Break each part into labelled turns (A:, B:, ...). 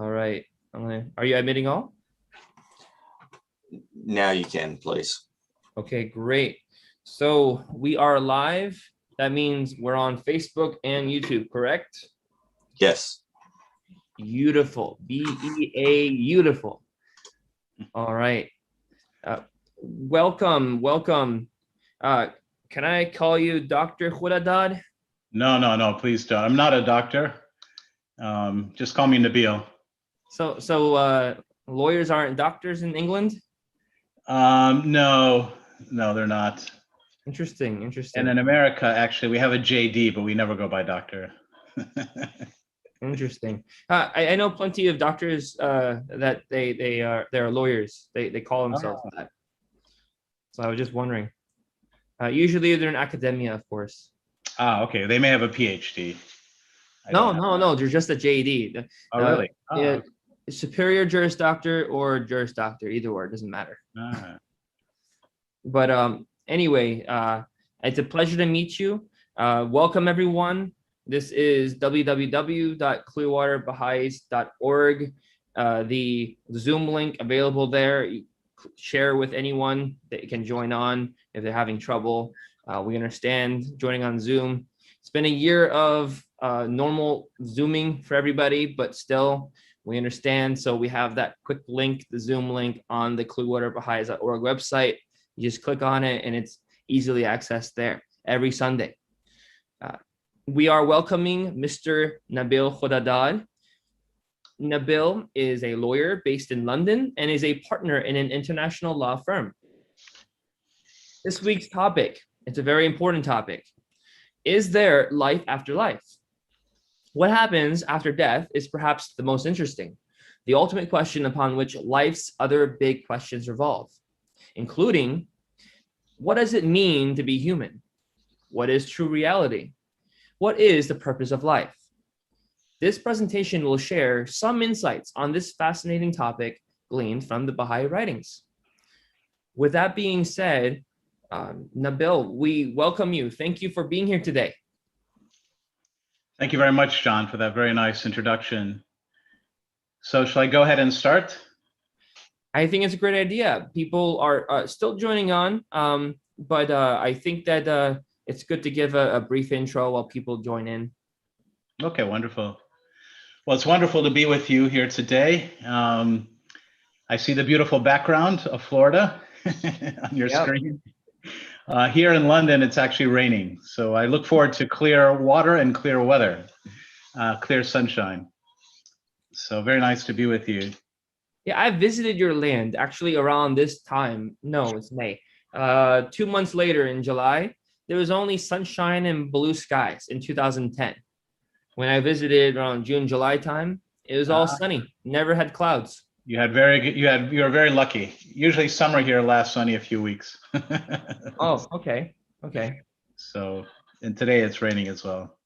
A: All right. Are you admitting all?
B: Now you can, please.
A: Okay, great. So we are live. That means we're on Facebook and YouTube, correct?
B: Yes.
A: Beautiful. BEA, beautiful. All right. Welcome. Can I call you Dr. Khudadad?
C: No, please don't. I'm not a doctor. Just call me Nabil.
A: So lawyers aren't doctors in England?
C: No, they're not.
A: Interesting.
C: And in America, actually, we have a JD, but we never go by doctor.
A: Interesting. I know plenty of doctors that they're lawyers. They call themselves that. So I was just wondering. Usually they're in academia, of course.
C: Okay. They may have a PhD.
A: No. They're just a JD.
C: Really?
A: Okay. Superior Juris Doctor or Juris Doctor, either or, it doesn't matter. But anyway, it's a pleasure to meet you. Welcome, everyone. This is www.clearwaterbaha'is.org. The Zoom link available there. You share with anyone that can join on if they're having trouble. We understand joining on Zoom. It's been a year of normal Zooming for everybody, but still we understand. So we have that quick link, the Zoom link on the clearwaterbaha'is.org website. You just click on it and it's easily accessed there every Sunday. We are welcoming Mr. Nabil Khudadad. Nabil is a lawyer based in London and is a partner in an international law firm. This week's topic, it's a very important topic. Is there life after life? What happens after death is perhaps the most interesting, the ultimate question upon which life's other big questions revolve, including what does it mean to be human? What is true reality? What is the purpose of life? This presentation will share some insights on this fascinating topic gleaned from the Baha'i writings. With that being said, Nabil, we welcome you. Thank you for being here today.
C: Thank you very much, John, for that very nice introduction. So shall I go ahead and start?
A: I think it's a great idea. People are still joining on, but I think that it's good to give a brief intro while people join in.
C: Okay, wonderful. Well, it's wonderful to be with you here today. I see the beautiful background of Florida on your screen. Here in London, it's actually raining. So I look forward to clear water and clear weather, clear sunshine. So very nice to be with you.
A: Yeah, I visited your land actually around this time. No, it's May. 2 months later in July, there was only sunshine and blue skies in 2010. When I visited around June, July time, it was all sunny, never had clouds.
C: You had you were very lucky. Usually summer here lasts only a few weeks.
A: Oh, okay.
C: So, and today it's raining as well.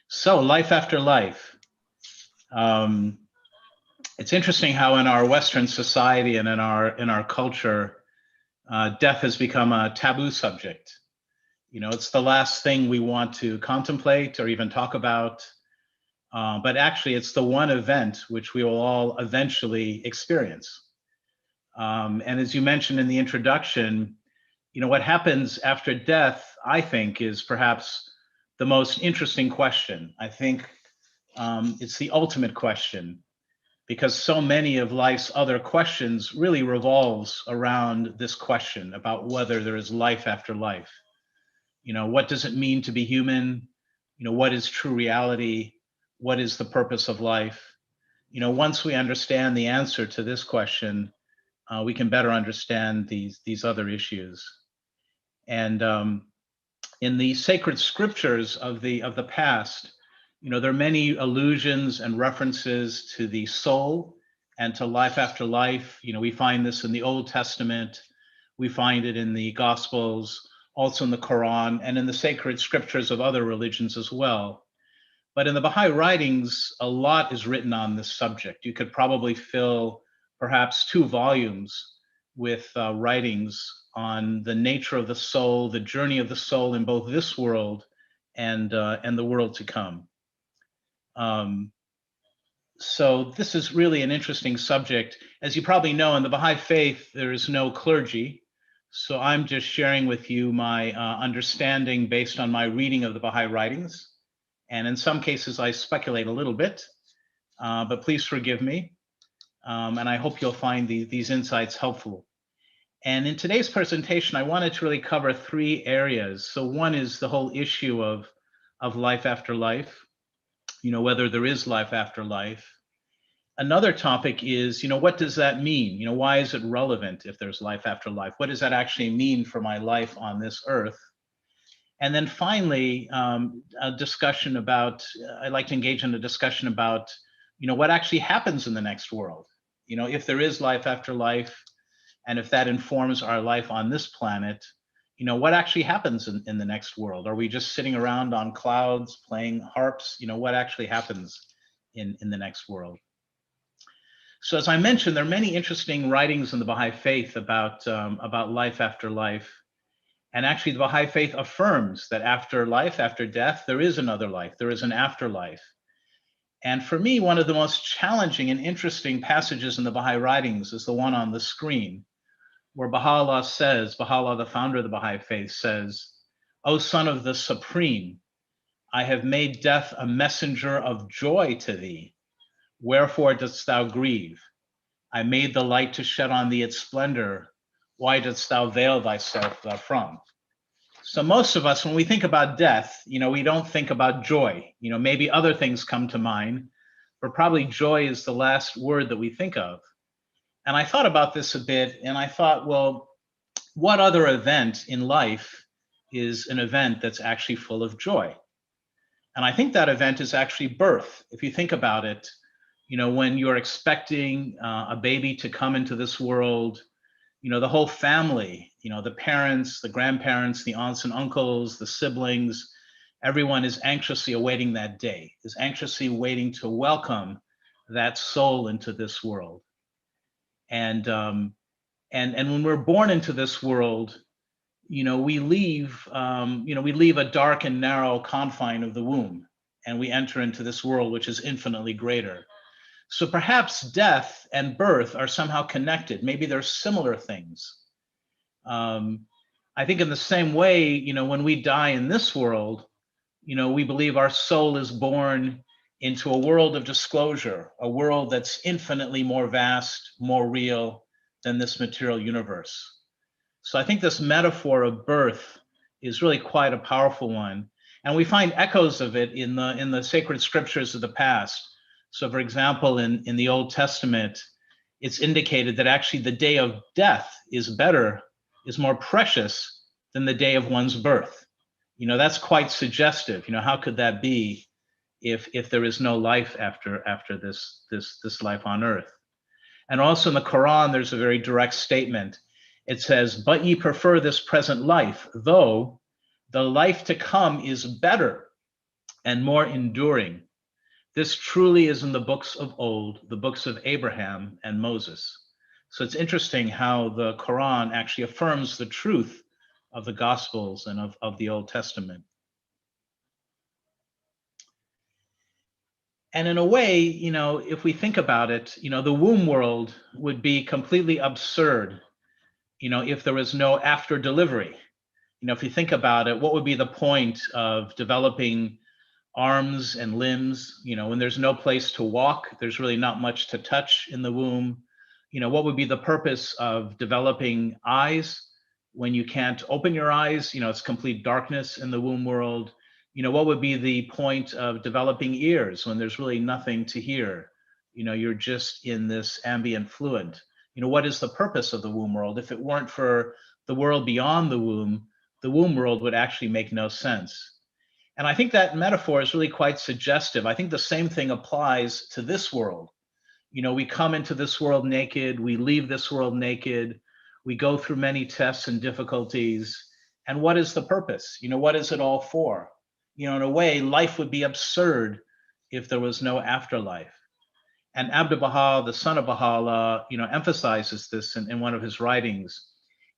C: So life after life. It's interesting how in our Western society and in our culture, death has become a taboo subject. You know, it's the last thing we want to contemplate or even talk about. But actually, it's the one event which we will all eventually experience. And as you mentioned in the introduction, you know, what happens after death, I think, is perhaps the most interesting question. I think it's the ultimate question, because so many of life's other questions really revolves around this question about whether there is life after life. You know, what does it mean to be human? You know, what is true reality? What is the purpose of life? You know, once we understand the answer to this question, we can better understand these other issues. And in the sacred scriptures of the past, you know, there are many allusions and references to the soul and to life after life. You know, we find this in the Old Testament, we find it in the Gospels, also in the Quran, and in the sacred scriptures of other religions as well. But in the Baha'i writings, a lot is written on this subject. You could probably fill perhaps 2 volumes with writings on the nature of the soul, the journey of the soul in both this world and the world to come. So this is really an interesting subject. As you probably know, in the Baha'i faith, there is no clergy. So I'm just sharing with you my understanding based on my reading of the Baha'i writings. And in some cases, I speculate a little bit, but please forgive me. And I hope you'll find these insights helpful. And in today's presentation, I wanted to really cover three areas. So one is the whole issue of life after life, whether there is life after life. Another topic is, what does that mean? Why is it relevant if there's life after life? What does that actually mean for my life on this earth? And then finally, a discussion about, I'd like to engage in a discussion about, what actually happens in the next world. If there is life after life, and if that informs our life on this planet, what actually happens in the next world? Are we just sitting around on clouds playing harps? What actually happens in the next world? So as I mentioned, there are many interesting writings in the Baha'i faith about life after life. And actually, the Baha'i faith affirms that after life, after death, there is another life. There is an afterlife. And for me, one of the most challenging and interesting passages in the Baha'i writings is the one on the screen, where Baha'u'llah says, Baha'u'llah, the founder of the Baha'i faith, says, "O son of the Supreme, I have made death a messenger of joy to thee. Wherefore dost thou grieve? I made the light to shed on thee its splendor. Why dost thou veil thyself therefrom?" So most of us, when we think about death, we don't think about joy. Maybe other things come to mind, but probably joy is the last word that we think of. And I thought about this a bit, and I thought, well, what other event in life is an event that's actually full of joy? And I think that event is actually birth. If you think about it, when you're expecting a baby to come into this world, the whole family, the parents, the grandparents, the aunts and uncles, the siblings, everyone is anxiously awaiting that day, is anxiously waiting to welcome that soul into this world. And when we're born into this world, we leave a dark and narrow confine of the womb, and we enter into this world which is infinitely greater. So perhaps death and birth are somehow connected. Maybe they're similar things. I think in the same way, when we die in this world, we believe our soul is born into a world of disclosure, a world that's infinitely more vast, more real than this material universe. So I think this metaphor of birth is really quite a powerful one. And we find echoes of it in the sacred scriptures of the past. So for example, in the Old Testament, it's indicated that actually the day of death is more precious than the day of one's birth. That's quite suggestive. How could that be if there is no life after this life on earth? And also in the Quran, there's a very direct statement. It says, "But ye prefer this present life, though the life to come is better and more enduring. This truly is in the books of old, the books of Abraham and Moses." So it's interesting how the Quran actually affirms the truth of the Gospels and of the Old Testament. And in a way, if we think about it, the womb world would be completely absurd, if there was no after delivery. If you think about it, what would be the point of developing arms and limbs, when there's no place to walk, there's really not much to touch in the womb? What would be the purpose of developing eyes when you can't open your eyes? It's complete darkness in the womb world. What would be the point of developing ears when there's really nothing to hear? You're just in this ambient fluid. What is the purpose of the womb world? If it weren't for the world beyond the womb world would actually make no sense. And I think that metaphor is really quite suggestive. I think the same thing applies to this world. We come into this world naked, we leave this world naked, we go through many tests and difficulties. And what is the purpose? What is it all for? In a way, life would be absurd if there was no afterlife. And ABdu'l-Baha, the son of Baha'u'llah, emphasizes this in one of his writings.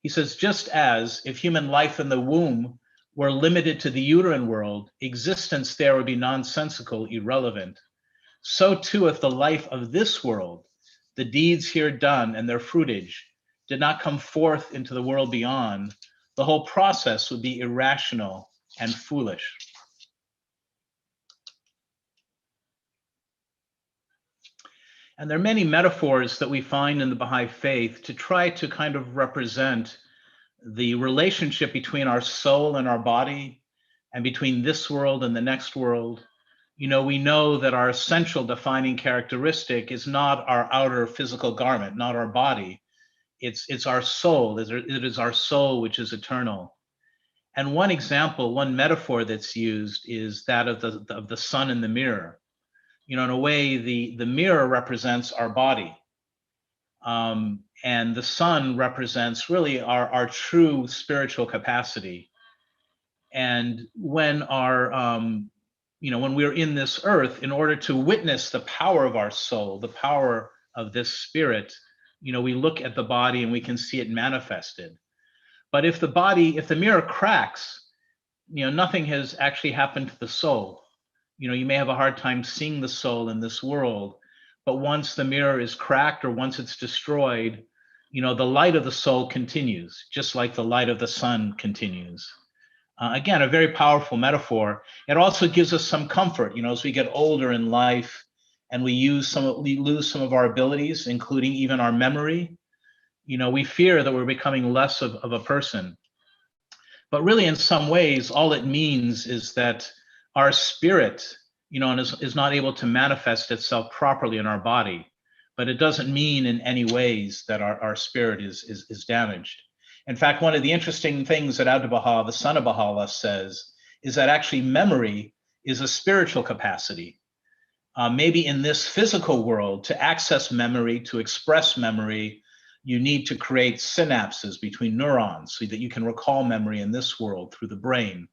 C: He says, just as if human life in the womb were limited to the uterine world, existence there would be nonsensical, irrelevant. so too if the life of this world, the deeds here done and their fruitage, did not come forth into the world beyond, the whole process would be irrational and foolish. And there are many metaphors that we find in the Baha'i faith to try to kind of represent the relationship between our soul and our body, and between this world and the next world. You know, we know that our essential defining characteristic is not our outer physical garment, not our body. It's our soul. It is our soul which is eternal. And one example, one metaphor that's used is that of the sun in the mirror. You know, in a way, the mirror represents our body. And the sun represents really our true spiritual capacity. And when when we're in this earth, in order to witness the power of our soul, the power of this spirit, we look at the body and we can see it manifested. But if the mirror cracks, nothing has actually happened to the soul. You may have a hard time seeing the soul in this world, but once the mirror is cracked or once it's destroyed, the light of the soul continues, just like the light of the sun continues. Again, a very powerful metaphor. It also gives us some comfort, as we get older in life and we lose some of our abilities, including even our memory. We fear that we're becoming less of a person. But really, in some ways, all it means is that our spirit, is not able to manifest itself properly in our body. But it doesn't mean in any ways that our spirit is damaged. In fact, one of the interesting things that Abdu'l-Baha, the son of Baha'u'llah, says is that actually memory is a spiritual capacity. Maybe in this physical world, to access memory, to express memory, you need to create synapses between neurons so that you can recall memory in this world through the brain.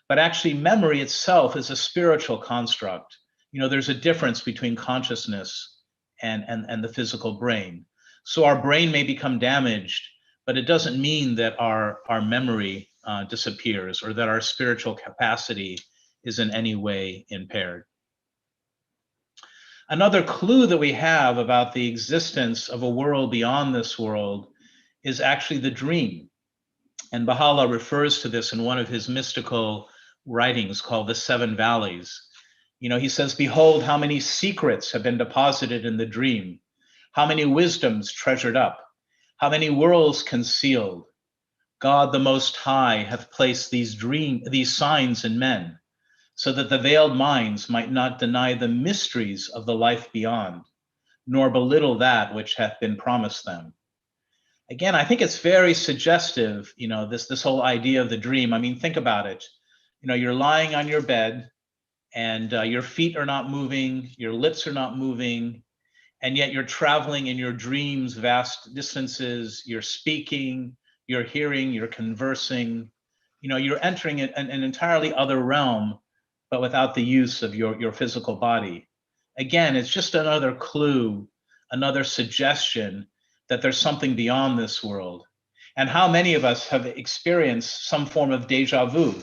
C: But actually, memory itself is a spiritual construct. There's a difference between consciousness and the physical brain. So our brain may become damaged, but it doesn't mean that our memory disappears or that our spiritual capacity is in any way impaired. Another clue that we have about the existence of a world beyond this world is actually the dream. And Baha'u'llah refers to this in one of his mystical writings called The Seven Valleys. He says, "Behold, how many secrets have been deposited in the dream, how many wisdoms treasured up, how many worlds concealed. God the Most High hath placed these signs in men, so that the veiled minds might not deny the mysteries of the life beyond, nor belittle that which hath been promised them." Again, I think it's very suggestive, this whole idea of the dream. I mean, think about it. You're lying on your bed and your feet are not moving, your lips are not moving, and yet you're traveling in your dreams vast distances, you're speaking, you're hearing, you're conversing, you're entering an entirely other realm, but without the use of your physical body. Again, it's just another clue, another suggestion that there's something beyond this world. And how many of us have experienced some form of deja vu?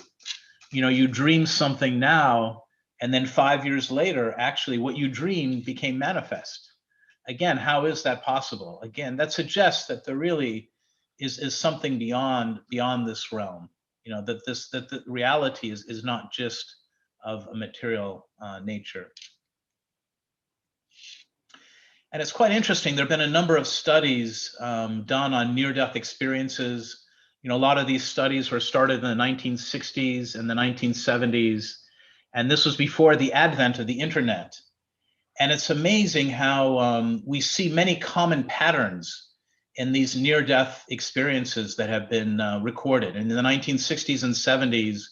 C: You dream something now, and then 5 years later, actually what you dreamed became manifest. Again, how is that possible? Again, that suggests that there really is something beyond this realm. That the reality is not just of a material nature. And it's quite interesting. There have been a number of studies done on near-death experiences. A lot of these studies were started in the 1960s and the 1970s, and this was before the advent of the internet. And it's amazing how we see many common patterns in these near-death experiences that have been recorded. In the 1960s and 70s,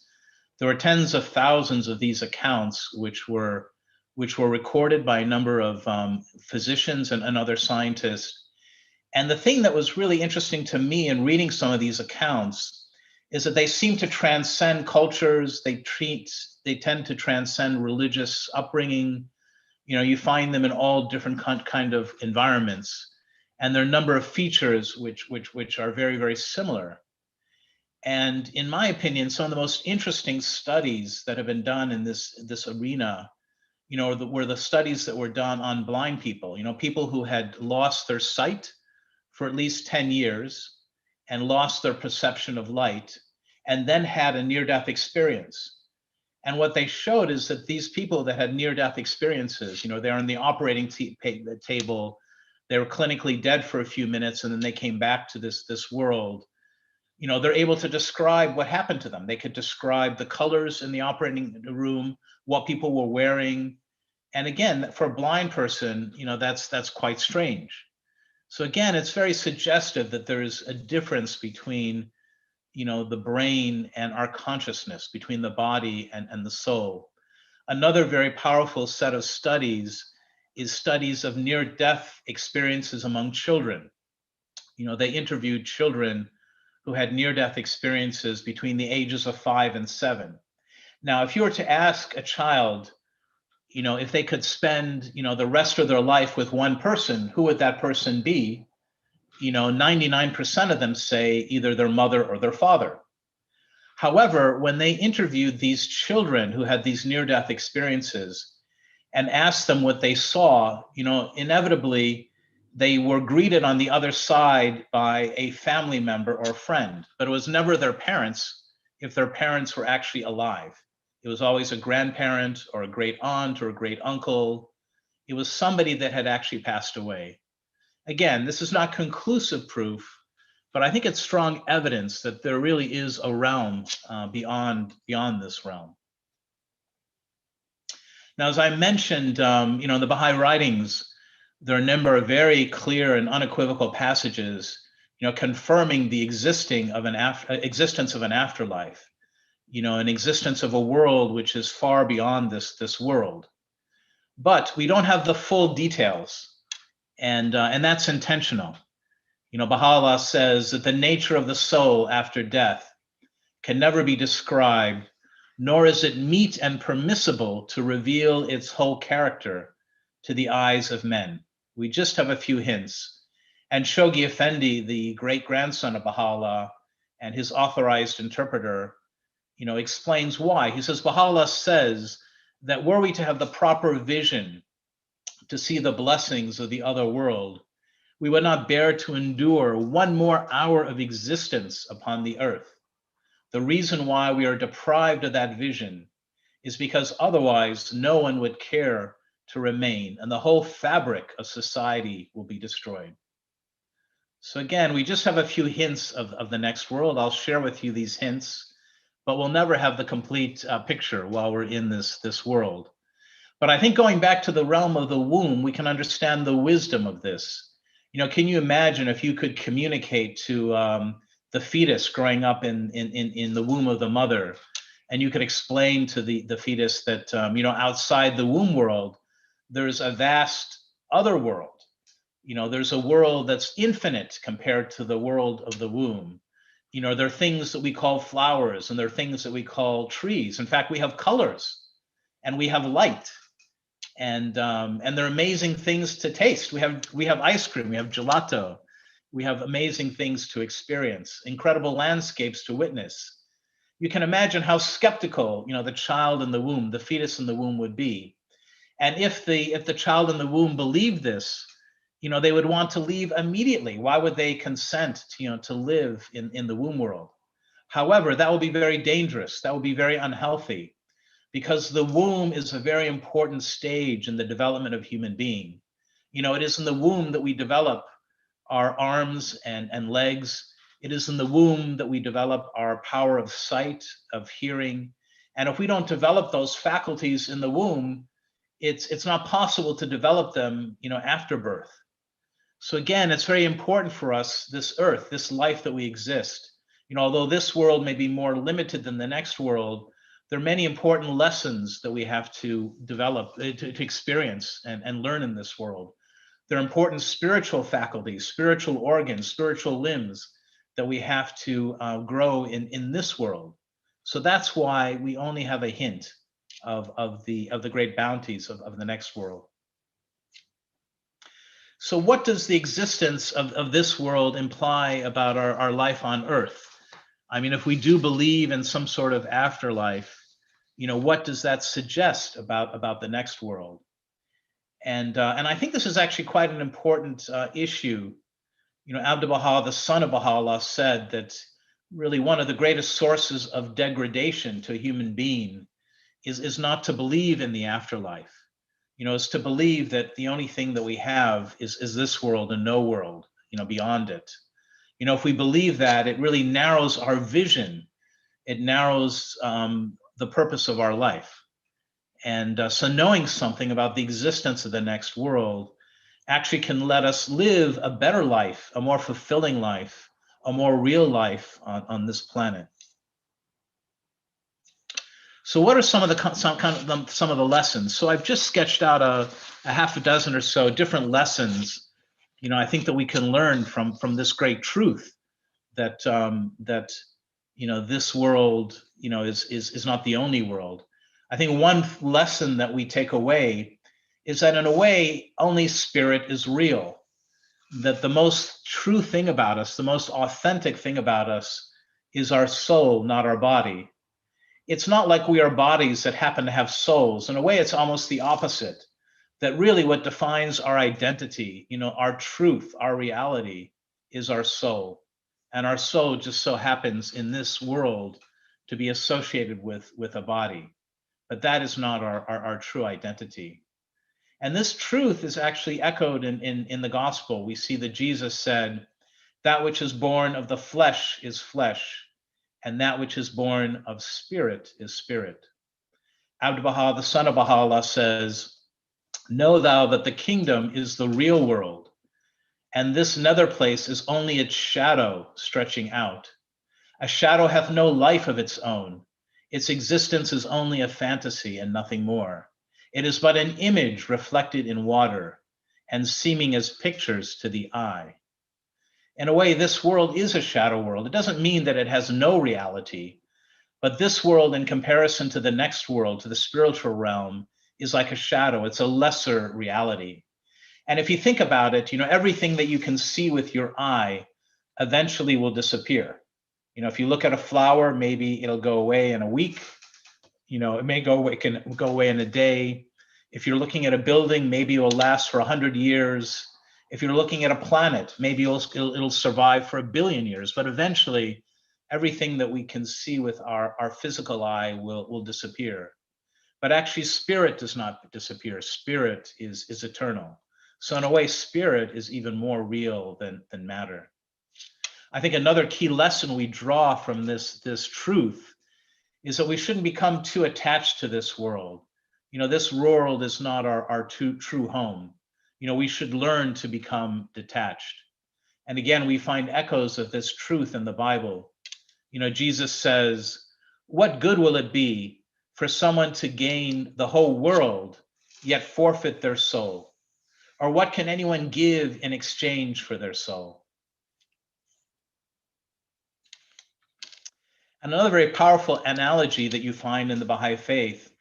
C: there were tens of thousands of these accounts which were recorded by a number of physicians and other scientists. And the thing that was really interesting to me in reading some of these accounts is that they seem to transcend cultures. They tend to transcend religious upbringing. You find them in all different kind of environments, and there are a number of features which are very, very similar. And in my opinion, some of the most interesting studies that have been done in this arena were the studies that were done on blind people, people who had lost their sight for at least 10 years and lost their perception of light, and then had a near-death experience. And what they showed is that these people that had near-death experiences, they're on the operating table, they were clinically dead for a few minutes, and then they came back to this world. They're able to describe what happened to them. They could describe the colors in the operating room, what people were wearing. And again, for a blind person, that's quite strange. So again, it's very suggestive that there is a difference between the brain and our consciousness, between the body and the soul. Another very powerful set of studies is studies of near-death experiences among children. They interviewed children who had near-death experiences between the ages of 5 and 7. Now, if you were to ask a child, if they could spend, the rest of their life with one person, who would that person be? 99% of them say either their mother or their father. However, when they interviewed these children who had these near-death experiences and asked them what they saw, inevitably they were greeted on the other side by a family member or a friend, but it was never their parents if their parents were actually alive. It was always a grandparent or a great aunt or a great uncle. It was somebody that had actually passed away. Again, this is not conclusive proof, but I think it's strong evidence that there really is a realm beyond this realm. Now, as I mentioned, in the Baha'i writings, there are a number of very clear and unequivocal passages, confirming the existence of an afterlife, an existence of a world which is far beyond this world. But we don't have the full details. And that's intentional. Baha'u'llah says that the nature of the soul after death can never be described, nor is it meet and permissible to reveal its whole character to the eyes of men. We just have a few hints. And Shoghi Effendi, the great-grandson of Baha'u'llah and his authorized interpreter, explains why. He says, Baha'u'llah says that were we to have the proper vision to see the blessings of the other world, we would not bear to endure one more hour of existence upon the earth. The reason why we are deprived of that vision is because otherwise no one would care to remain, and the whole fabric of society will be destroyed. So again, we just have a few hints of the next world. I'll share with you these hints, but we'll never have the complete picture while we're in this world. But I think going back to the realm of the womb, we can understand the wisdom of this. Can you imagine if you could communicate to the fetus growing up in the womb of the mother, and you could explain to the fetus that, outside the womb world, there's a vast other world. There's a world that's infinite compared to the world of the womb. There are things that we call flowers, and there are things that we call trees. In fact, we have colors, and we have light. And they're amazing things to taste. We have ice cream, we have gelato, we have amazing things to experience, incredible landscapes to witness. You can imagine how skeptical, the child in the womb, the fetus in the womb would be. And if the child in the womb believed this, they would want to leave immediately. Why would they consent to live in the womb world? However, that would be very dangerous. That would be very unhealthy, because the womb is a very important stage in the development of human being. It is in the womb that we develop our arms and legs. It is in the womb that we develop our power of sight, of hearing. And if we don't develop those faculties in the womb, it's not possible to develop them, after birth. So again, it's very important for us, this earth, this life that we exist. Although this world may be more limited than the next world, there are many important lessons that we have to develop, to experience and learn in this world. There are important spiritual faculties, spiritual organs, spiritual limbs that we have to grow in this world. So that's why we only have a hint of the great bounties of the next world. So what does the existence of this world imply about our life on Earth? I mean, if we do believe in some sort of afterlife, what does that suggest about the next world? And I think this is actually quite an important issue. Abdu'l-Baha, the son of Baha'u'llah, said that really one of the greatest sources of degradation to a human being is not to believe in the afterlife. Is to believe that the only thing that we have is this world and no world, beyond it. If we believe that, it really narrows our vision. It narrows the purpose of our life. And so knowing something about the existence of the next world actually can let us live a better life, a more fulfilling life, a more real life on this planet. So what are some of the lessons? So I've just sketched out a half a dozen or so different lessons, I think that we can learn from this great truth that this world, is not the only world. I think one lesson that we take away is that in a way, only spirit is real. That the most true thing about us, the most authentic thing about us is our soul, not our body. It's not like we are bodies that happen to have souls. In a way, it's almost the opposite. That really what defines our identity, our truth, our reality is our soul. And our soul just so happens in this world to be associated with a body. But that is not our true identity. And this truth is actually echoed in the gospel. We see that Jesus said, that which is born of the flesh is flesh, and that which is born of spirit is spirit. Abdu'l-Baha, the son of Baha'u'llah, says, know thou that the kingdom is the real world, and this nether place is only its shadow stretching out. A shadow hath no life of its own. Its existence is only a fantasy and nothing more. It is but an image reflected in water and seeming as pictures to the eye. In a way, this world is a shadow world. It doesn't mean that it has no reality, but this world in comparison to the next world, to the spiritual realm, is like a shadow. It's a lesser reality. And if you think about it, everything that you can see with your eye eventually will disappear. If you look at a flower, maybe it'll go away in a week. It can go away in a day. If you're looking at a building, maybe it will last for 100 years. If you're looking at a planet, maybe it'll survive for 1 billion years. But eventually, everything that we can see with our physical eye will disappear. But actually, spirit does not disappear. Spirit is eternal. So in a way, spirit is even more real than matter. I think another key lesson we draw from this truth is that we shouldn't become too attached to this world. This world is not our true home. We should learn to become detached. And again, we find echoes of this truth in the Bible. Jesus says, what good will it be for someone to gain the whole world, yet forfeit their soul? Or what can anyone give in exchange for their soul? Another very powerful analogy that you find in the Baha'i faith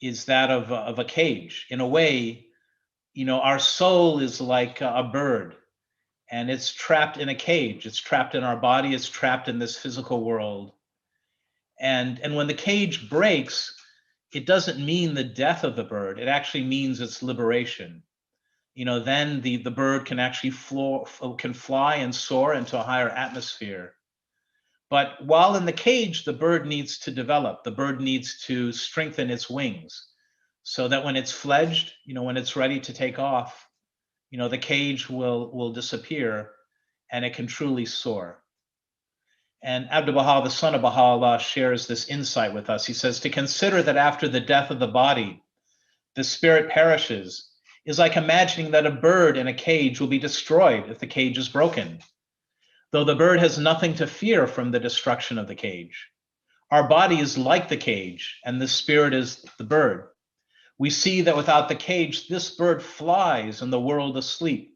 C: is that of a cage. In a way, our soul is like a bird, and it's trapped in a cage. It's trapped in our body. It's trapped in this physical world. And when the cage breaks, it doesn't mean the death of the bird. It actually means its liberation. Then the bird can actually fly and soar into a higher atmosphere. But while in the cage, the bird needs to develop. The bird needs to strengthen its wings so that when it's fledged, when it's ready to take off, the cage will disappear and it can truly soar. And Abdu'l-Baha, the son of Baha'u'llah, shares this insight with us. He says, to consider that after the death of the body, the spirit perishes is like imagining that a bird in a cage will be destroyed if the cage is broken, though the bird has nothing to fear from the destruction of the cage. Our body is like the cage, and the spirit is the bird. We see that without the cage, this bird flies in the world asleep.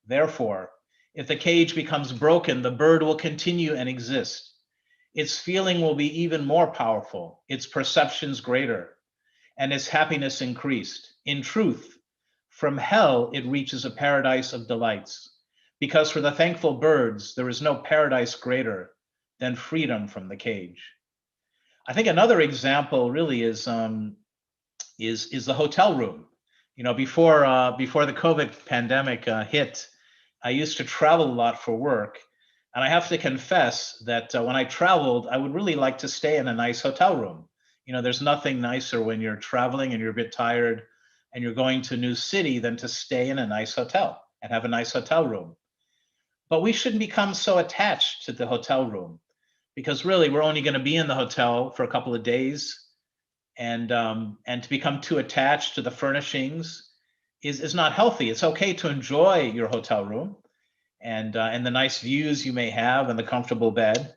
C: Therefore, if the cage becomes broken, the bird will continue and exist. Its feeling will be even more powerful, its perceptions greater, and its happiness increased. In truth, from hell, it reaches a paradise of delights, because for the thankful birds, there is no paradise greater than freedom from the cage. I think another example really is the hotel room. You know, before the COVID pandemic hit, I used to travel a lot for work, and I have to confess that when I traveled, I would really like to stay in a nice hotel room. You know, there's nothing nicer when you're traveling and you're a bit tired and you're going to a new city than to stay in a nice hotel and have a nice hotel room. But we shouldn't become so attached to the hotel room, because really we're only going to be in the hotel for a couple of days, and to become too attached to the furnishings is not healthy. It's okay to enjoy your hotel room and the nice views you may have and the comfortable bed,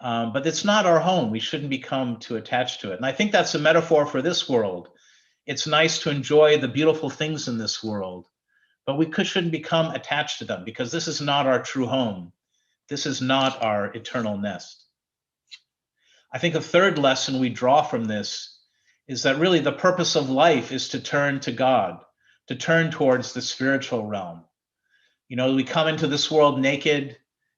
C: but it's not our home. We shouldn't become too attached to it. And I think that's a metaphor for this world. It's nice to enjoy the beautiful things in this world, but we shouldn't become attached to them, because this is not our true home. This is not our eternal nest. I think a third lesson we draw from this is that really the purpose of life is to turn to God, to turn towards the spiritual realm. You know, we come into this world naked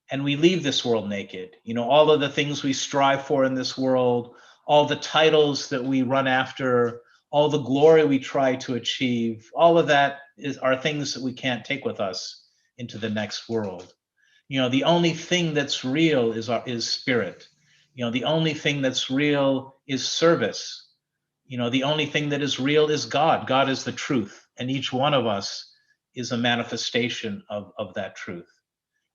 C: and we leave this world naked. You know, all of the things we strive for in this world, all the titles that we run after, all the glory we try to achieve, all of that are things that we can't take with us into the next world. You know, the only thing that's real is spirit. You know, the only thing that's real is service. You know, the only thing that is real is God. God is the truth, and each one of us is a manifestation of that truth.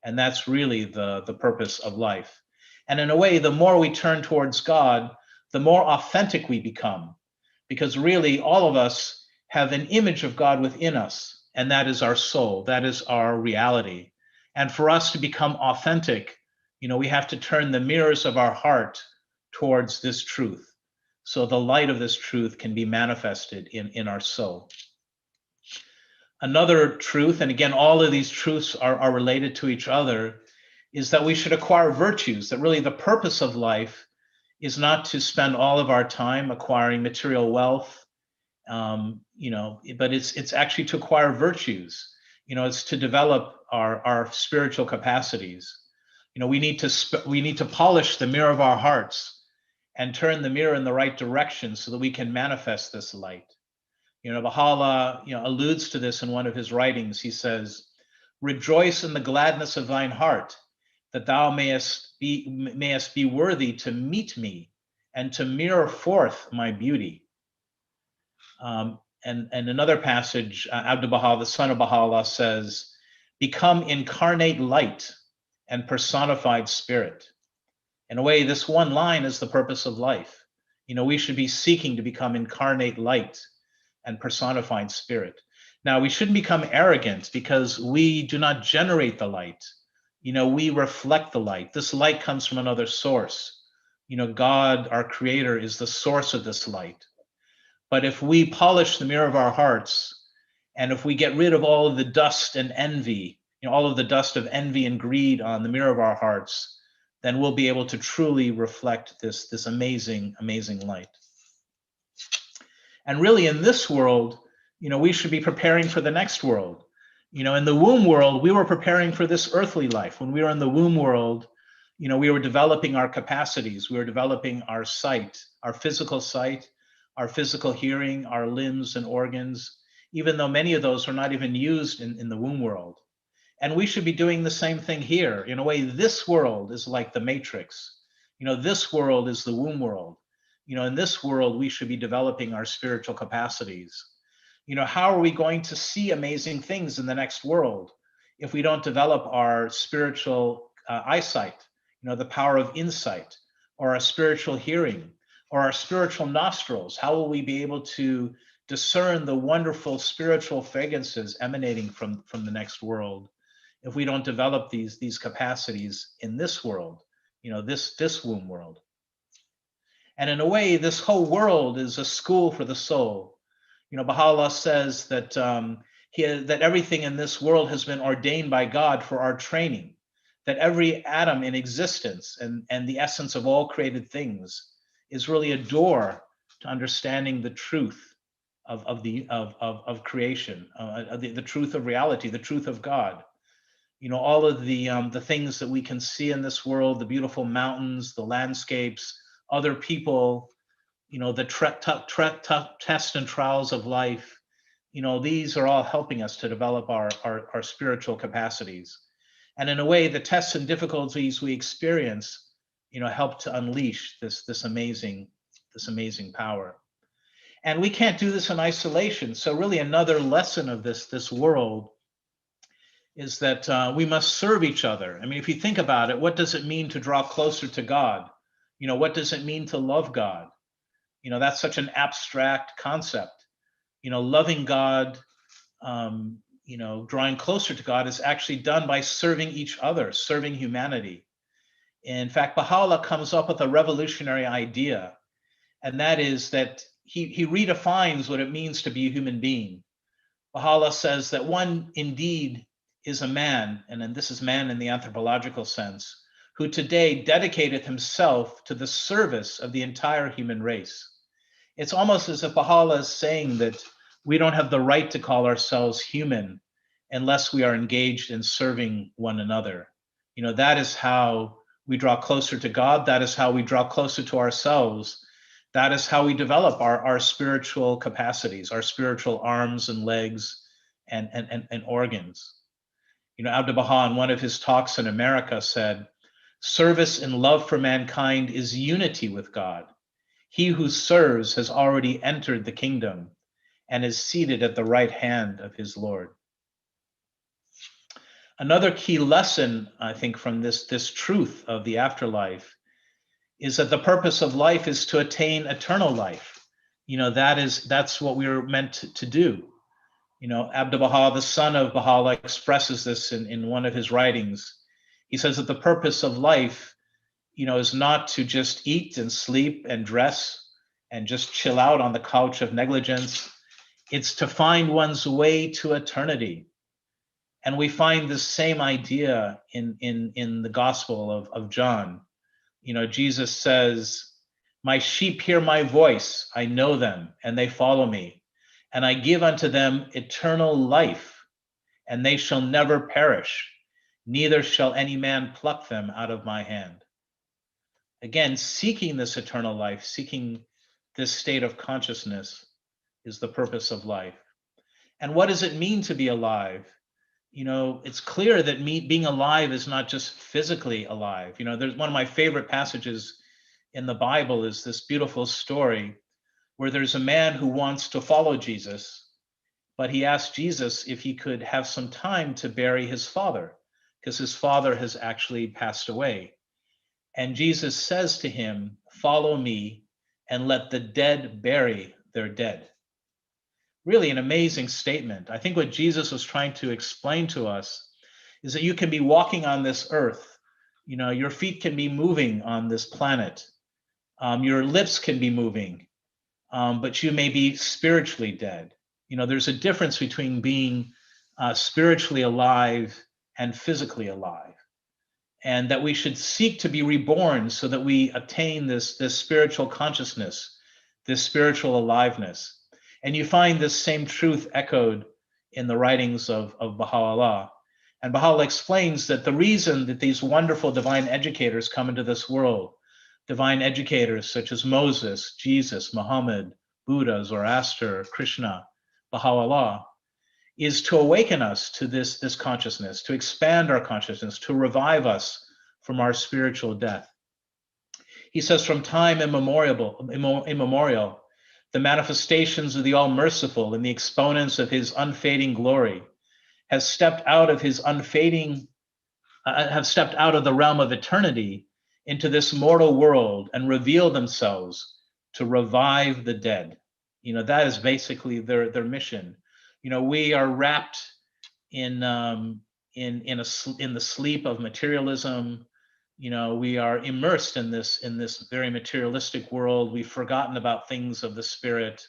C: And that's really the purpose of life. And in a way, the more we turn towards God, the more authentic we become, because really all of us have an image of God within us, and that is our soul, that is our reality. And for us to become authentic, you know, we have to turn the mirrors of our heart towards this truth, so the light of this truth can be manifested in our soul. Another truth, and again, all of these truths are related to each other, is that we should acquire virtues, that really the purpose of life is not to spend all of our time acquiring material wealth, you know, but it's actually to acquire virtues. You know, it's to develop our spiritual capacities. You know, we need to polish the mirror of our hearts and turn the mirror in the right direction so that we can manifest this light. You know, Baha'u'llah, you know, alludes to this in one of his writings. He says, "Rejoice in the gladness of thine heart, that thou mayest be worthy to meet me and to mirror forth my beauty." And another passage, Abdu'l-Baha, the son of Baha'u'llah, says, "Become incarnate light and personified spirit." In a way, this one line is the purpose of life. You know, we should be seeking to become incarnate light and personified spirit. Now, we shouldn't become arrogant because we do not generate the light. You know, we reflect the light. This light comes from another source. You know, God, our creator, is the source of this light. But if we polish the mirror of our hearts, and if we get rid of all of the dust and envy, you know, all of the dust of envy and greed on the mirror of our hearts, then we'll be able to truly reflect this amazing, amazing light. And really in this world, you know, we should be preparing for the next world. You know, in the womb world, we were preparing for this earthly life. When we were in the womb world, you know, we were developing our capacities. We were developing our sight, our physical hearing, our limbs and organs, even though many of those are not even used in the womb world. And we should be doing the same thing here. In a way, this world is like the matrix. You know, this world is the womb world. You know, in this world, we should be developing our spiritual capacities. You know, how are we going to see amazing things in the next world if we don't develop our spiritual eyesight, you know, the power of insight, or our spiritual hearing, or our spiritual nostrils? How will we be able to discern the wonderful spiritual fragrances emanating from the next world if we don't develop these capacities in this world, you know, this womb world? And in a way, this whole world is a school for the soul. You know, Baha'u'llah says that that everything in this world has been ordained by God for our training, that every atom in existence and the essence of all created things is really a door to understanding the truth of creation, the truth of reality, the truth of God. You know, all of the things that we can see in this world, the beautiful mountains, the landscapes, other people, the tests and trials of life, these are all helping us to develop our spiritual capacities. And in a way, the tests and difficulties we experience, help to unleash this amazing power. And we can't do this in isolation. So really another lesson of this world is that we must serve each other. I mean, if you think about it, what does it mean to draw closer to God? What does it mean to love God? That's such an abstract concept. Loving God, drawing closer to God is actually done by serving each other, serving humanity. In fact, Baha'u'llah comes up with a revolutionary idea, and that is that he redefines what it means to be a human being. Baha'u'llah says that one indeed is a man, and then this is man in the anthropological sense, who today dedicateth himself to the service of the entire human race. It's almost as if Baha'u'llah is saying that we don't have the right to call ourselves human unless we are engaged in serving one another. That is how we draw closer to God. That is how we draw closer to ourselves. That is how we develop our spiritual capacities, our spiritual arms and legs and organs. Abdu'l-Baha, in one of his talks in America, said, "Service and love for mankind is unity with God. He who serves has already entered the kingdom and is seated at the right hand of his Lord." Another key lesson, I think, from this truth of the afterlife is that the purpose of life is to attain eternal life. That's what we were meant to do. Abdu'l-Baha, the son of Baha'u'llah, expresses this in one of his writings. He says that the purpose of life, is not to just eat and sleep and dress and just chill out on the couch of negligence. It's to find one's way to eternity. And we find this same idea in the Gospel of John. Jesus says, "My sheep hear my voice, I know them, and they follow me. And I give unto them eternal life, and they shall never perish, neither shall any man pluck them out of my hand." Again, seeking this eternal life, seeking this state of consciousness is the purpose of life. And what does it mean to be alive? It's clear that being alive is not just physically alive. There's one of my favorite passages in the Bible is this beautiful story where there's a man who wants to follow Jesus, but he asked Jesus if he could have some time to bury his father, because his father has actually passed away. And Jesus says to him, "Follow me and let the dead bury their dead." Really an amazing statement. I think what Jesus was trying to explain to us is that you can be walking on this earth. Your feet can be moving on this planet. Your lips can be moving, but you may be spiritually dead. There's a difference between being spiritually alive and physically alive. And that we should seek to be reborn so that we attain this spiritual consciousness, this spiritual aliveness. And you find this same truth echoed in the writings of Baha'u'llah. And Baha'u'llah explains that the reason that these wonderful divine educators come into this world, divine educators such as Moses, Jesus, Muhammad, Buddha, Zoroaster, Krishna, Baha'u'llah, is to awaken us to this consciousness, to expand our consciousness, to revive us from our spiritual death. He says, from time immemorial, the manifestations of the All-Merciful and the exponents of his unfading glory have stepped out of the realm of eternity into this mortal world and revealed themselves to revive the dead. That is basically their mission. We are wrapped in the sleep of materialism. We are immersed in this very materialistic world. We've forgotten about things of the spirit.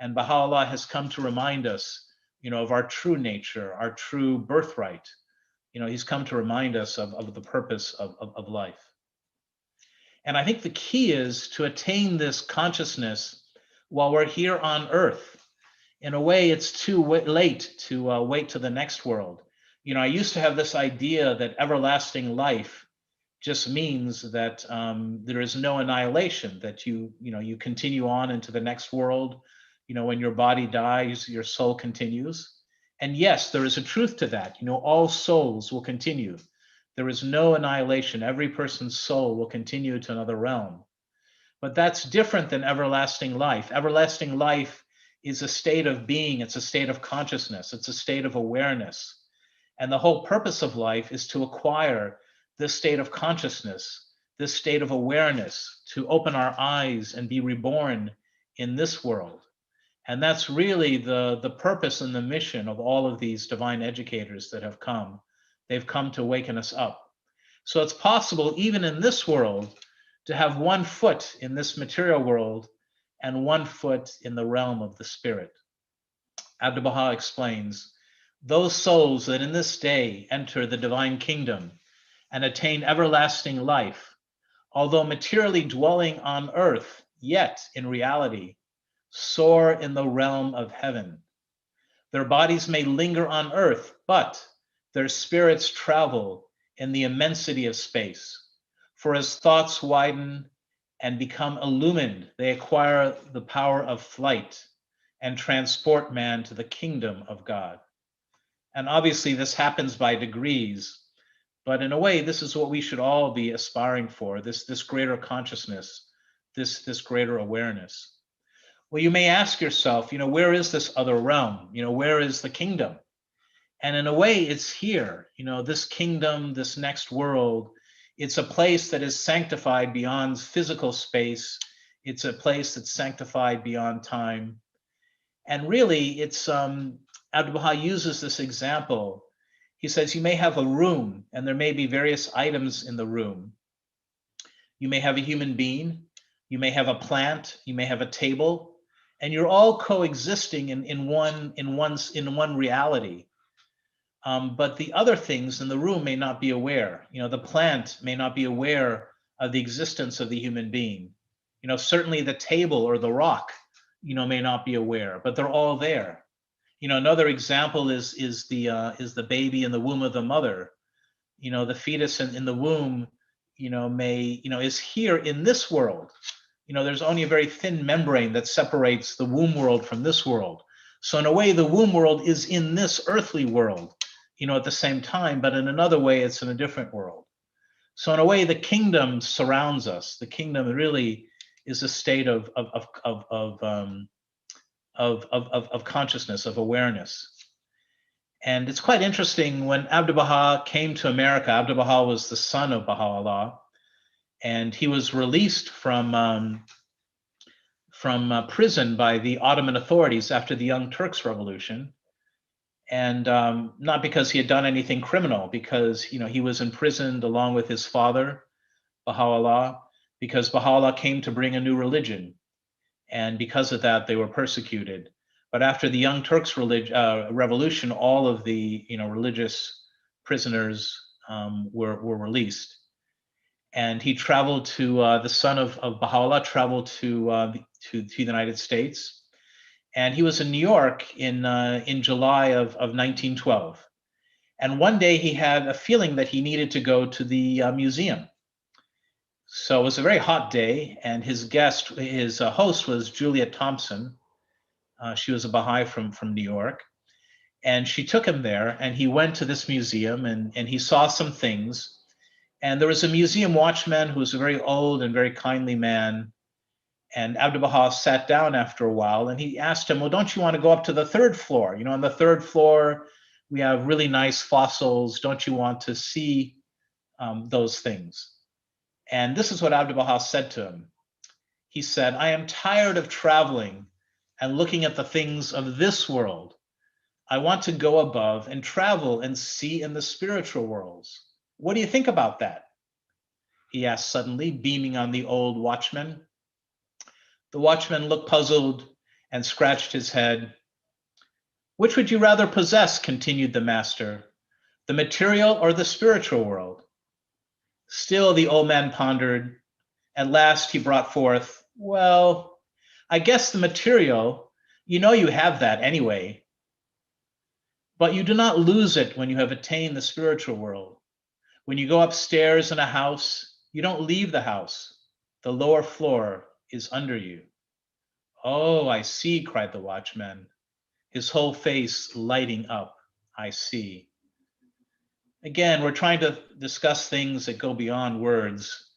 C: And Baha'u'llah has come to remind us, of our true nature, our true birthright. He's come to remind us of the purpose of life. And I think the key is to attain this consciousness while we're here on earth. In a way, it's too late to wait to the next world. I used to have this idea that everlasting life just means that there is no annihilation, that you continue on into the next world. When your body dies, your soul continues. And yes, there is a truth to that. All souls will continue. There is no annihilation. Every person's soul will continue to another realm. But that's different than everlasting life. Everlasting life is a state of being. It's a state of consciousness. It's a state of awareness. And the whole purpose of life is to acquire this state of consciousness, this state of awareness, to open our eyes and be reborn in this world. And that's really the purpose and the mission of all of these divine educators that have come. They've come to waken us up. So it's possible, even in this world, to have one foot in this material world and one foot in the realm of the spirit. ABdu'l-Baha explains, those souls that in this day enter the divine kingdom and attain everlasting life, although materially dwelling on earth, yet in reality soar in the realm of heaven. Their bodies may linger on earth, but their spirits travel in the immensity of space. For as thoughts widen and become illumined, they acquire the power of flight and transport man to the kingdom of God. And obviously this happens by degrees, but in a way, this is what we should all be aspiring for, this greater consciousness, this greater awareness. Well, you may ask yourself, where is this other realm? Where is the kingdom? And in a way, it's here. This kingdom, this next world, it's a place that is sanctified beyond physical space. It's a place that's sanctified beyond time. And really, it's ABdu'l-Baha uses this example. He says, you may have a room, and there may be various items in the room. You may have a human being, you may have a plant, you may have a table, and you're all coexisting in one reality. But the other things in the room may not be aware. The plant may not be aware of the existence of the human being. Certainly the table or the rock, may not be aware, but they're all there. Another example is the baby in the womb of the mother. The fetus in the womb, is here in this world. There's only a very thin membrane that separates the womb world from this world. So in a way, the womb world is in this earthly world, at the same time, but in another way, it's in a different world. So in a way, the kingdom surrounds us. The kingdom really is a state of consciousness, of awareness. And it's quite interesting, when ABdu'l-Baha came to America, ABdu'l-Baha was the son of Baha'u'llah, and he was released from prison by the Ottoman authorities after the Young Turks Revolution. And not because he had done anything criminal, because he was imprisoned along with his father, Baha'u'llah, because Baha'u'llah came to bring a new religion. And because of that, they were persecuted. But after the Young Turks revolution, all of the religious prisoners were released. And he traveled to the son of Baha'u'llah traveled to the United States, and he was in New York in July of 1912. And one day he had a feeling that he needed to go to the museum. So it was a very hot day, and his host was Juliet Thompson. She was a Baha'i from New York, and she took him there, and he went to this museum, and he saw some things. And there was a museum watchman who was a very old and very kindly man. And ABdu'l-Baha sat down after a while, and he asked him, well, don't you want to go up to the third floor? On the third floor, we have really nice fossils. Don't you want to see those things? And this is what ABdu'l-Baha said to him. He said, I am tired of traveling and looking at the things of this world. I want to go above and travel and see in the spiritual worlds. What do you think about that? He asked suddenly, beaming on the old watchman. The watchman looked puzzled and scratched his head. Which would you rather possess, continued the master, the material or the spiritual world? Still the old man pondered. At last he brought forth, well, I guess the material, you have that anyway. But you do not lose it when you have attained the spiritual world. When you go upstairs in a house, you don't leave the house. The lower floor is under you. Oh, I see, cried the watchman, his whole face lighting up. I see. Again, we're trying to discuss things that go beyond words,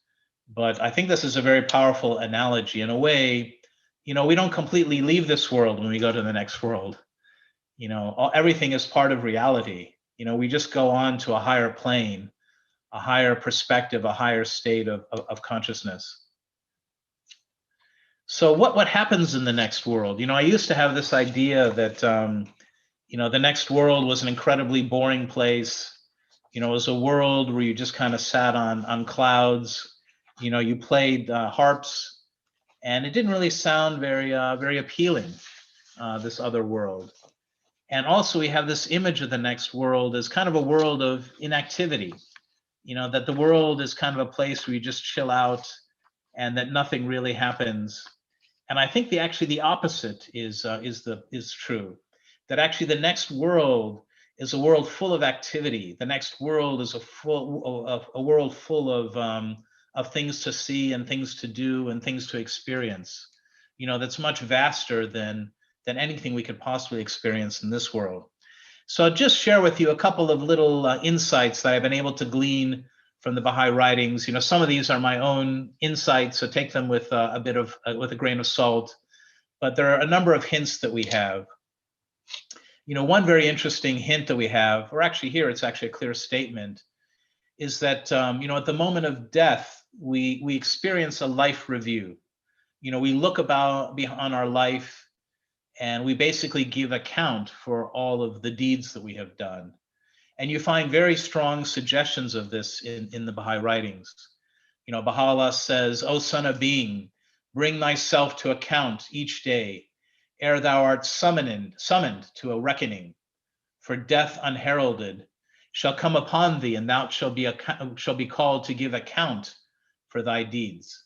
C: but I think this is a very powerful analogy. In a way, we don't completely leave this world when we go to the next world. Everything is part of reality. We just go on to a higher plane, a higher perspective, a higher state of consciousness. So what happens in the next world? I used to have this idea that, the next world was an incredibly boring place. It was a world where you just kind of sat on clouds. You played harps, and it didn't really sound very appealing, this other world. And also we have this image of the next world as kind of a world of inactivity, that the world is kind of a place where you just chill out and that nothing really happens. And I think actually the opposite is true, that actually the next world is a world full of activity. The next world is a world full of things to see and things to do and things to experience, that's much vaster than anything we could possibly experience in this world. So I'll just share with you a couple of little insights that I've been able to glean from the Baha'i writings. Some of these are my own insights, so take them with with a grain of salt. But there are a number of hints that we have. One very interesting hint that we have, or actually here it's actually a clear statement, is that at the moment of death, we experience a life review. We look beyond our life, and we basically give account for all of the deeds that we have done. And you find very strong suggestions of this in the Baha'i writings. Baha'u'llah says, "O son of being, bring thyself to account each day, ere thou art summoned to a reckoning. For death unheralded shall come upon thee, and thou shalt be called to give account for thy deeds."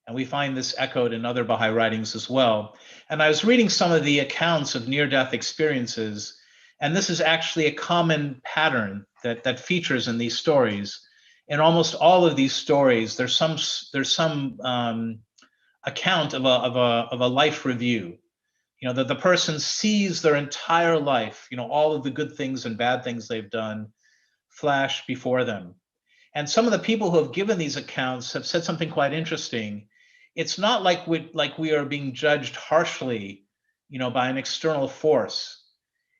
C: And we find this echoed in other Baha'i writings as well. And I was reading some of the accounts of near-death experiences, and this is actually a common pattern that features in these stories. In almost all of these stories, there's some account of a life review. That the person sees their entire life, all of the good things and bad things they've done flash before them. And some of the people who have given these accounts have said something quite interesting. It's not like we are being judged harshly, by an external force.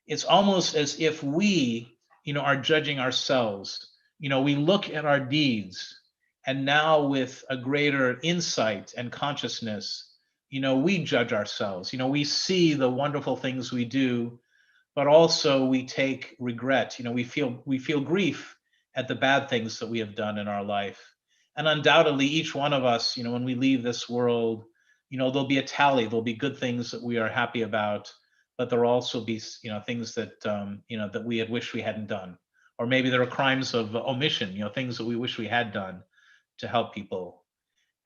C: It's almost as if we, are judging ourselves. We look at our deeds, and now with a greater insight and consciousness, we judge ourselves. We see the wonderful things we do, but also we take regret. We feel grief at the bad things that we have done in our life. And undoubtedly, each one of us, when we leave this world, there'll be a tally. There'll be good things that we are happy about, but there'll also be, things that, that we had wished we hadn't done. Or maybe there are crimes of omission, things that we wish we had done to help people.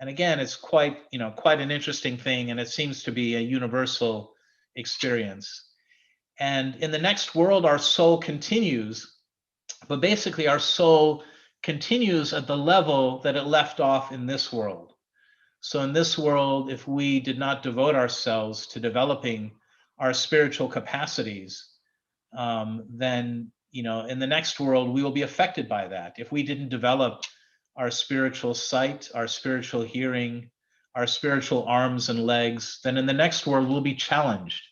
C: And again, it's quite an interesting thing, and it seems to be a universal experience. And in the next world, our soul continues, but basically our soul continues at the level that it left off in this world. So in this world, if we did not devote ourselves to developing our spiritual capacities, then, in the next world, we will be affected by that. If we didn't develop our spiritual sight, our spiritual hearing, our spiritual arms and legs, then in the next world, we'll be challenged.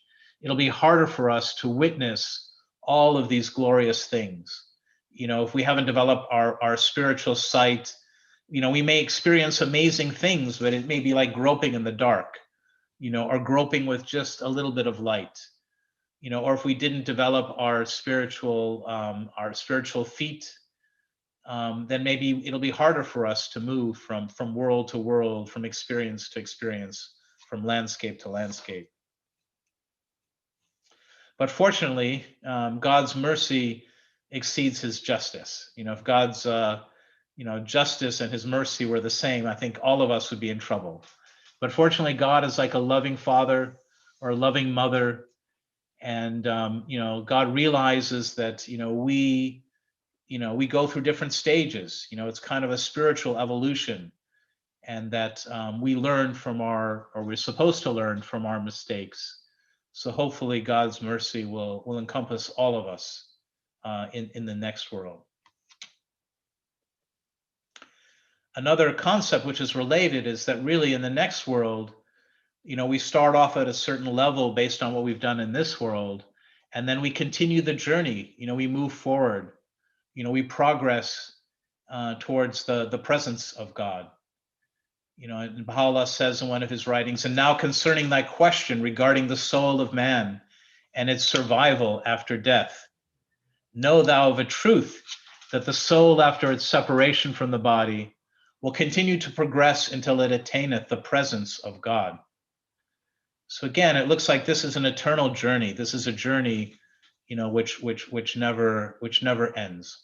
C: It'll be harder for us to witness all of these glorious things. If we haven't developed our spiritual sight, we may experience amazing things, but it may be like groping in the dark, or groping with just a little bit of light, or if we didn't develop our spiritual feet, then maybe it'll be harder for us to move from world to world, from experience to experience, from landscape to landscape. But fortunately, God's mercy exceeds his justice. If God's justice and his mercy were the same, I think all of us would be in trouble. But fortunately, God is like a loving father or a loving mother, and God realizes that we we go through different stages. It's kind of a spiritual evolution, and that we learn from or we're supposed to learn from our mistakes. So hopefully God's mercy will encompass all of us in the next world. Another concept which is related is that really in the next world, we start off at a certain level based on what we've done in this world, and then we continue the journey. We move forward. We progress towards the presence of God. And Baha'u'llah says in one of his writings, "And now concerning thy question regarding the soul of man and its survival after death, know thou of a truth that the soul after its separation from the body will continue to progress until it attaineth the presence of God." So again, it looks like this is an eternal journey. This is a journey, which never ends.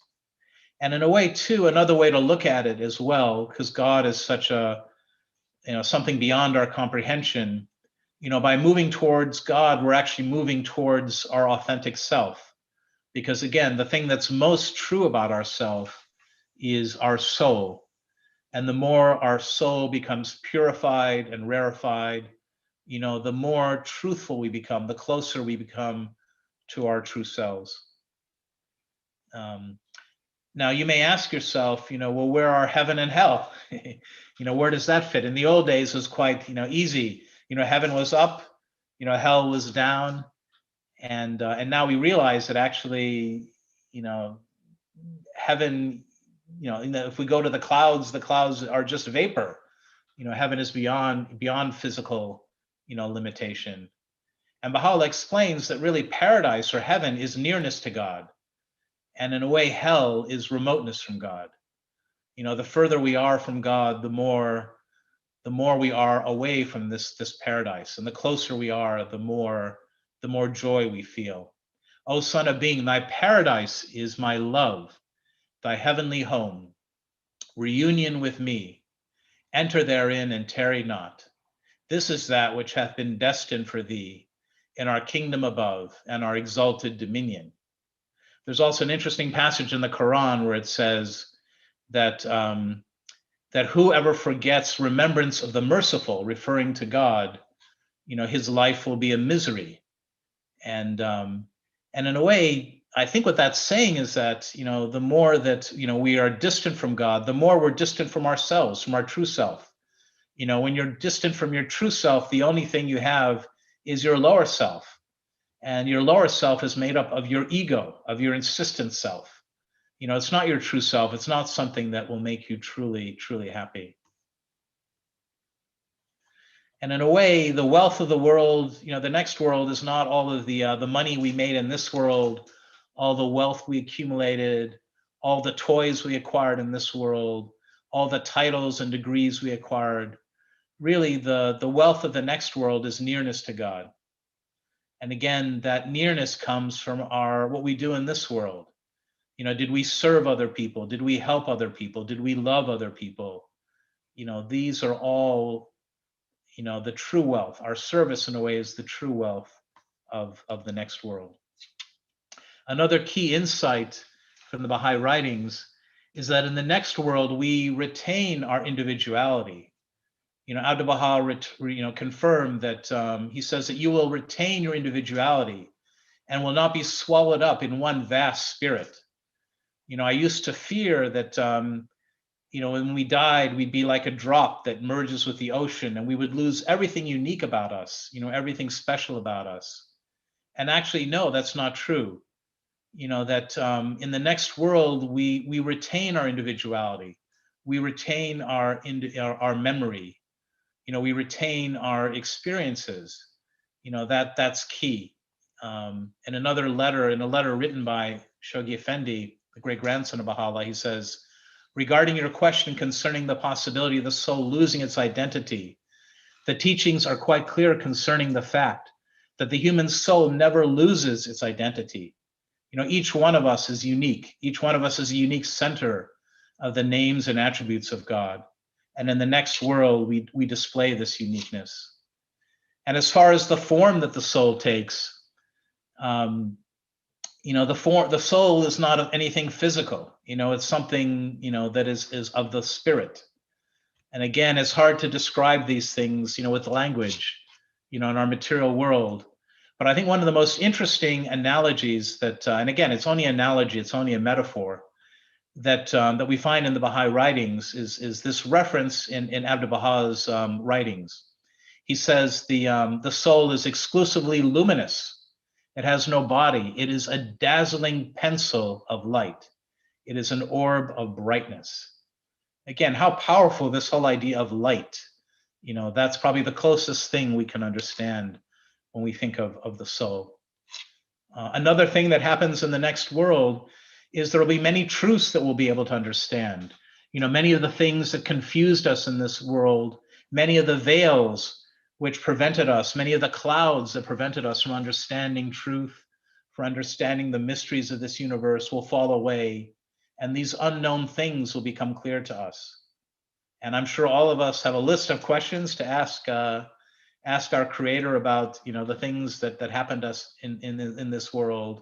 C: And in a way, too, another way to look at it as well, because God is such a, something beyond our comprehension. By moving towards God, we're actually moving towards our authentic self. Because again, the thing that's most true about ourself is our soul. And the more our soul becomes purified and rarefied, the more truthful we become, the closer we become to our true selves. Now, you may ask yourself, well, where are heaven and hell? Where does that fit? In the old days, it was quite, easy. Heaven was up, hell was down. And now we realize that actually, heaven, if we go to the clouds are just vapor. Heaven is beyond physical, limitation. And Baha'u'llah explains that really paradise or heaven is nearness to God. And in a way, hell is remoteness from God. The further we are from God, the more we are away from this paradise. And the closer we are, the more joy we feel. O son of being, thy paradise is my love, thy heavenly home, reunion with me. Enter therein and tarry not. This is that which hath been destined for thee in our kingdom above and our exalted dominion. There's also an interesting passage in the Quran where it says that whoever forgets remembrance of the merciful, referring to God, his life will be a misery. And in a way, I think what that's saying is that, the more that, we are distant from God, the more we're distant from ourselves, from our true self. When you're distant from your true self, the only thing you have is your lower self. And your lower self is made up of your ego, of your insistent self. It's not your true self. It's not something that will make you truly, truly happy. And in a way, the wealth of the world, the next world is not all of the money we made in this world, all the wealth we accumulated, all the toys we acquired in this world, all the titles and degrees we acquired. Really, the wealth of the next world is nearness to God. And again, that nearness comes from what we do in this world. Did we serve other people? Did we help other people? Did we love other people? These are all, the true wealth. Our service in a way is the true wealth of the next world. Another key insight from the Baha'i writings is that in the next world, we retain our individuality. Abdu'l-Baha, confirmed that he says that you will retain your individuality and will not be swallowed up in one vast spirit. I used to fear that, when we died, we'd be like a drop that merges with the ocean and we would lose everything unique about us, everything special about us. And actually, no, that's not true. That in the next world, we retain our individuality. We retain our memory. We retain our experiences. That's key. In a letter written by Shoghi Effendi, the great grandson of Baha'u'llah, he says, regarding your question concerning the possibility of the soul losing its identity, the teachings are quite clear concerning the fact that the human soul never loses its identity. Each one of us is unique. Each one of us is a unique center of the names and attributes of God. And in the next world, we display this uniqueness. And as far as the form that the soul takes, the soul is not anything physical. It's something, that is of the spirit. And again, it's hard to describe these things, with language, in our material world. But I think one of the most interesting analogies that, and again, it's only an analogy, it's only a metaphor, that we find in the Baha'i writings is this reference in ABdu'l-Bahá'í's writings. He says the soul is exclusively luminous. It has no body. It is a dazzling pencil of light. It is an orb of brightness. Again, how powerful this whole idea of light. That's probably the closest thing we can understand when we think of the soul. Another thing that happens in the next world is there will be many truths that we'll be able to understand. Many of the things that confused us in this world, many of the veils which prevented us, many of the clouds that prevented us from understanding truth, for understanding the mysteries of this universe will fall away, and these unknown things will become clear to us. And I'm sure all of us have a list of questions to ask our Creator about, the things that happened to us in this world.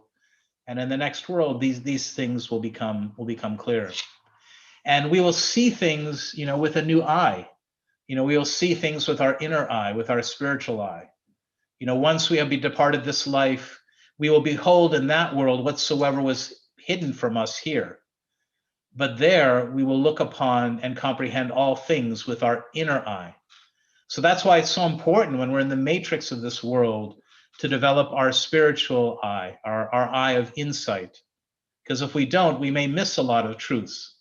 C: And in the next world, these things will become clear. And we will see things, with a new eye. We will see things with our inner eye, with our spiritual eye. Once we have departed this life, we will behold in that world whatsoever was hidden from us here. But there we will look upon and comprehend all things with our inner eye. So that's why it's so important when we're in the matrix of this world to develop our spiritual eye, our eye of insight. Because if we don't, we may miss a lot of truths.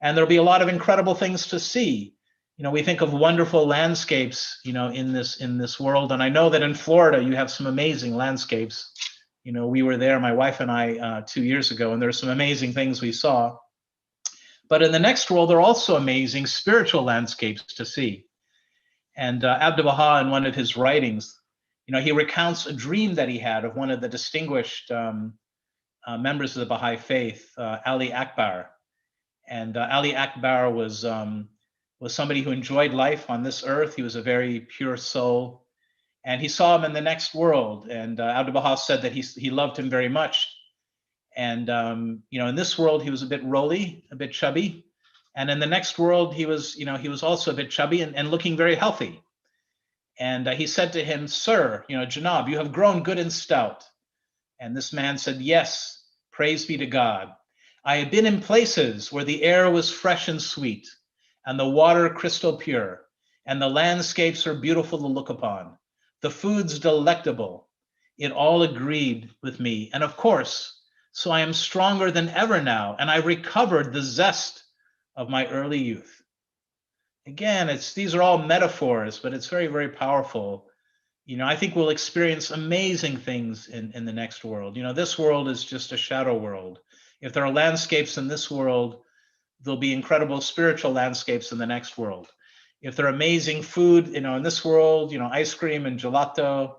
C: And there'll be a lot of incredible things to see. We think of wonderful landscapes, in this world. And I know that in Florida, you have some amazing landscapes. We were there, my wife and I, 2 years ago, and there's some amazing things we saw. But in the next world, there are also amazing spiritual landscapes to see. And ABdu'l-Bahá, in one of his writings, he recounts a dream that he had of one of the distinguished members of the Baha'i faith, Ali Akbar. And Ali Akbar was somebody who enjoyed life on this earth. He was a very pure soul. And he saw him in the next world. And ABdu'l-Bahá said that he loved him very much. And, in this world, he was a bit roly, a bit chubby. And in the next world, he was also a bit chubby and looking very healthy. And he said to him, "Sir, Janab, you have grown good and stout." And this man said, "Yes, praise be to God. I have been in places where the air was fresh and sweet, and the water crystal pure, and the landscapes are beautiful to look upon. The food's delectable. It all agreed with me. And of course, so I am stronger than ever now, and I recovered the zest of my early youth." Again, these are all metaphors, but it's very, very powerful. I think we'll experience amazing things in the next world. This world is just a shadow world. If there are landscapes in this world, there'll be incredible spiritual landscapes in the next world. If there are amazing food, in this world, ice cream and gelato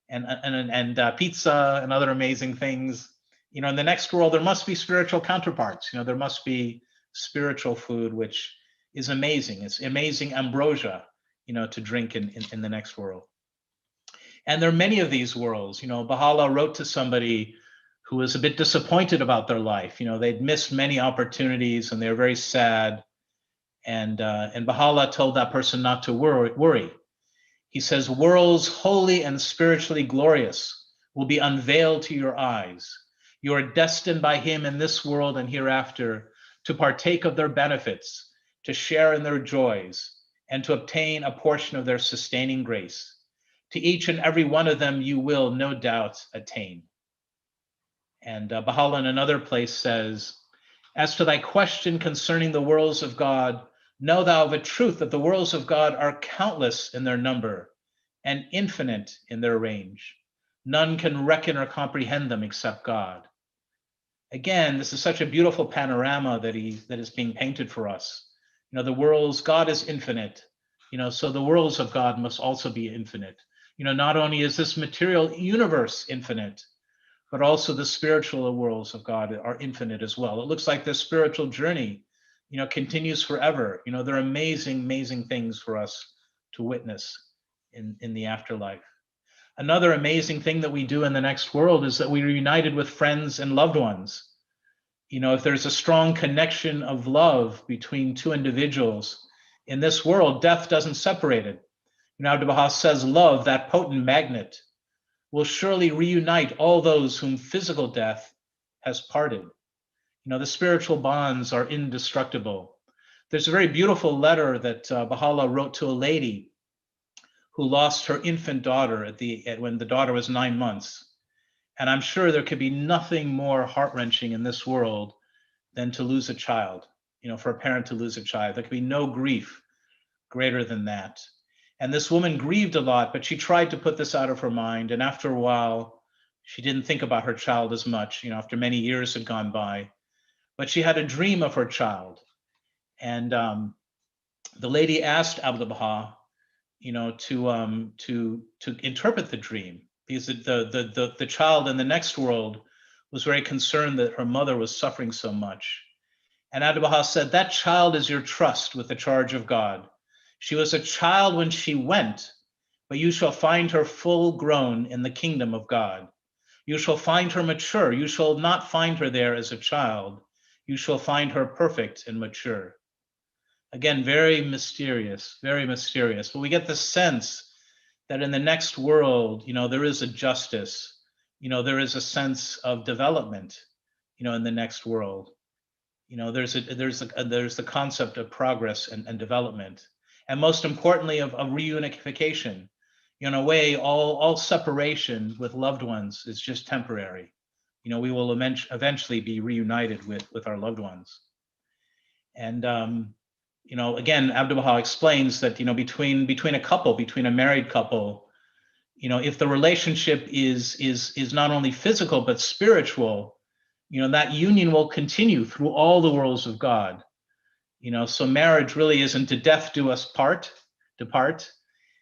C: and pizza and other amazing things, in the next world, there must be spiritual counterparts. There must be spiritual food, which is amazing. It's amazing ambrosia, to drink in the next world. And there are many of these worlds. Baha'u'llah wrote to somebody who was a bit disappointed about their life. They'd missed many opportunities and they were very sad. And Baha'u'llah told that person not to worry. He says, "Worlds holy and spiritually glorious will be unveiled to your eyes. You are destined by him in this world and hereafter to partake of their benefits, to share in their joys, and to obtain a portion of their sustaining grace. To each and every one of them you will, no doubt, attain." And Baha'u'llah in another place says, "As to thy question concerning the worlds of God, know thou of a truth that the worlds of God are countless in their number and infinite in their range. None can reckon or comprehend them except God." Again, this is such a beautiful panorama that is being painted for us. The worlds, God is infinite, so the worlds of God must also be infinite. Not only is this material universe infinite, but also the spiritual worlds of God are infinite as well. It looks like this spiritual journey, continues forever. There are amazing, amazing things for us to witness in the afterlife. Another amazing thing that we do in the next world is that we are united with friends and loved ones. You know, if there's a strong connection of love between two individuals in this world, death doesn't separate it. You know, ABahá'í says love, that potent magnet, will surely reunite all those whom physical death has parted. You know, the spiritual bonds are indestructible. There's a very beautiful letter that Baha'u'llah wrote to a lady who lost her infant daughter when the daughter was 9 months. And I'm sure there could be nothing more heart-wrenching in this world than to lose a child, you know, for a parent to lose a child. There could be no grief greater than that. And this woman grieved a lot, but she tried to put this out of her mind. And after a while, she didn't think about her child as much, you know, after many years had gone by. But she had a dream of her child. And the lady asked Abdu'l-Baha, you know, to interpret the dream, because the child in the next world was very concerned that her mother was suffering so much. And Abdu'l-Baha said, that child is your trust with the charge of God. She was a child when she went, but you shall find her full grown in the kingdom of God. You shall find her mature. You shall not find her there as a child. You shall find her perfect and mature. Again, very mysterious, very mysterious. But we get the sense that in the next world, you know, there is a justice, you know, there is a sense of development, you know, in the next world. You know, there's the concept of progress and development, and most importantly of reunification. In a way, all separation with loved ones is just temporary. You know, we will eventually be reunited with our loved ones. And you know, again, Abdu'l-Baha explains that, you know, between a couple, between a married couple, you know, if the relationship is not only physical but spiritual, you know, that union will continue through all the worlds of God. You know, so marriage really isn't to death do us depart.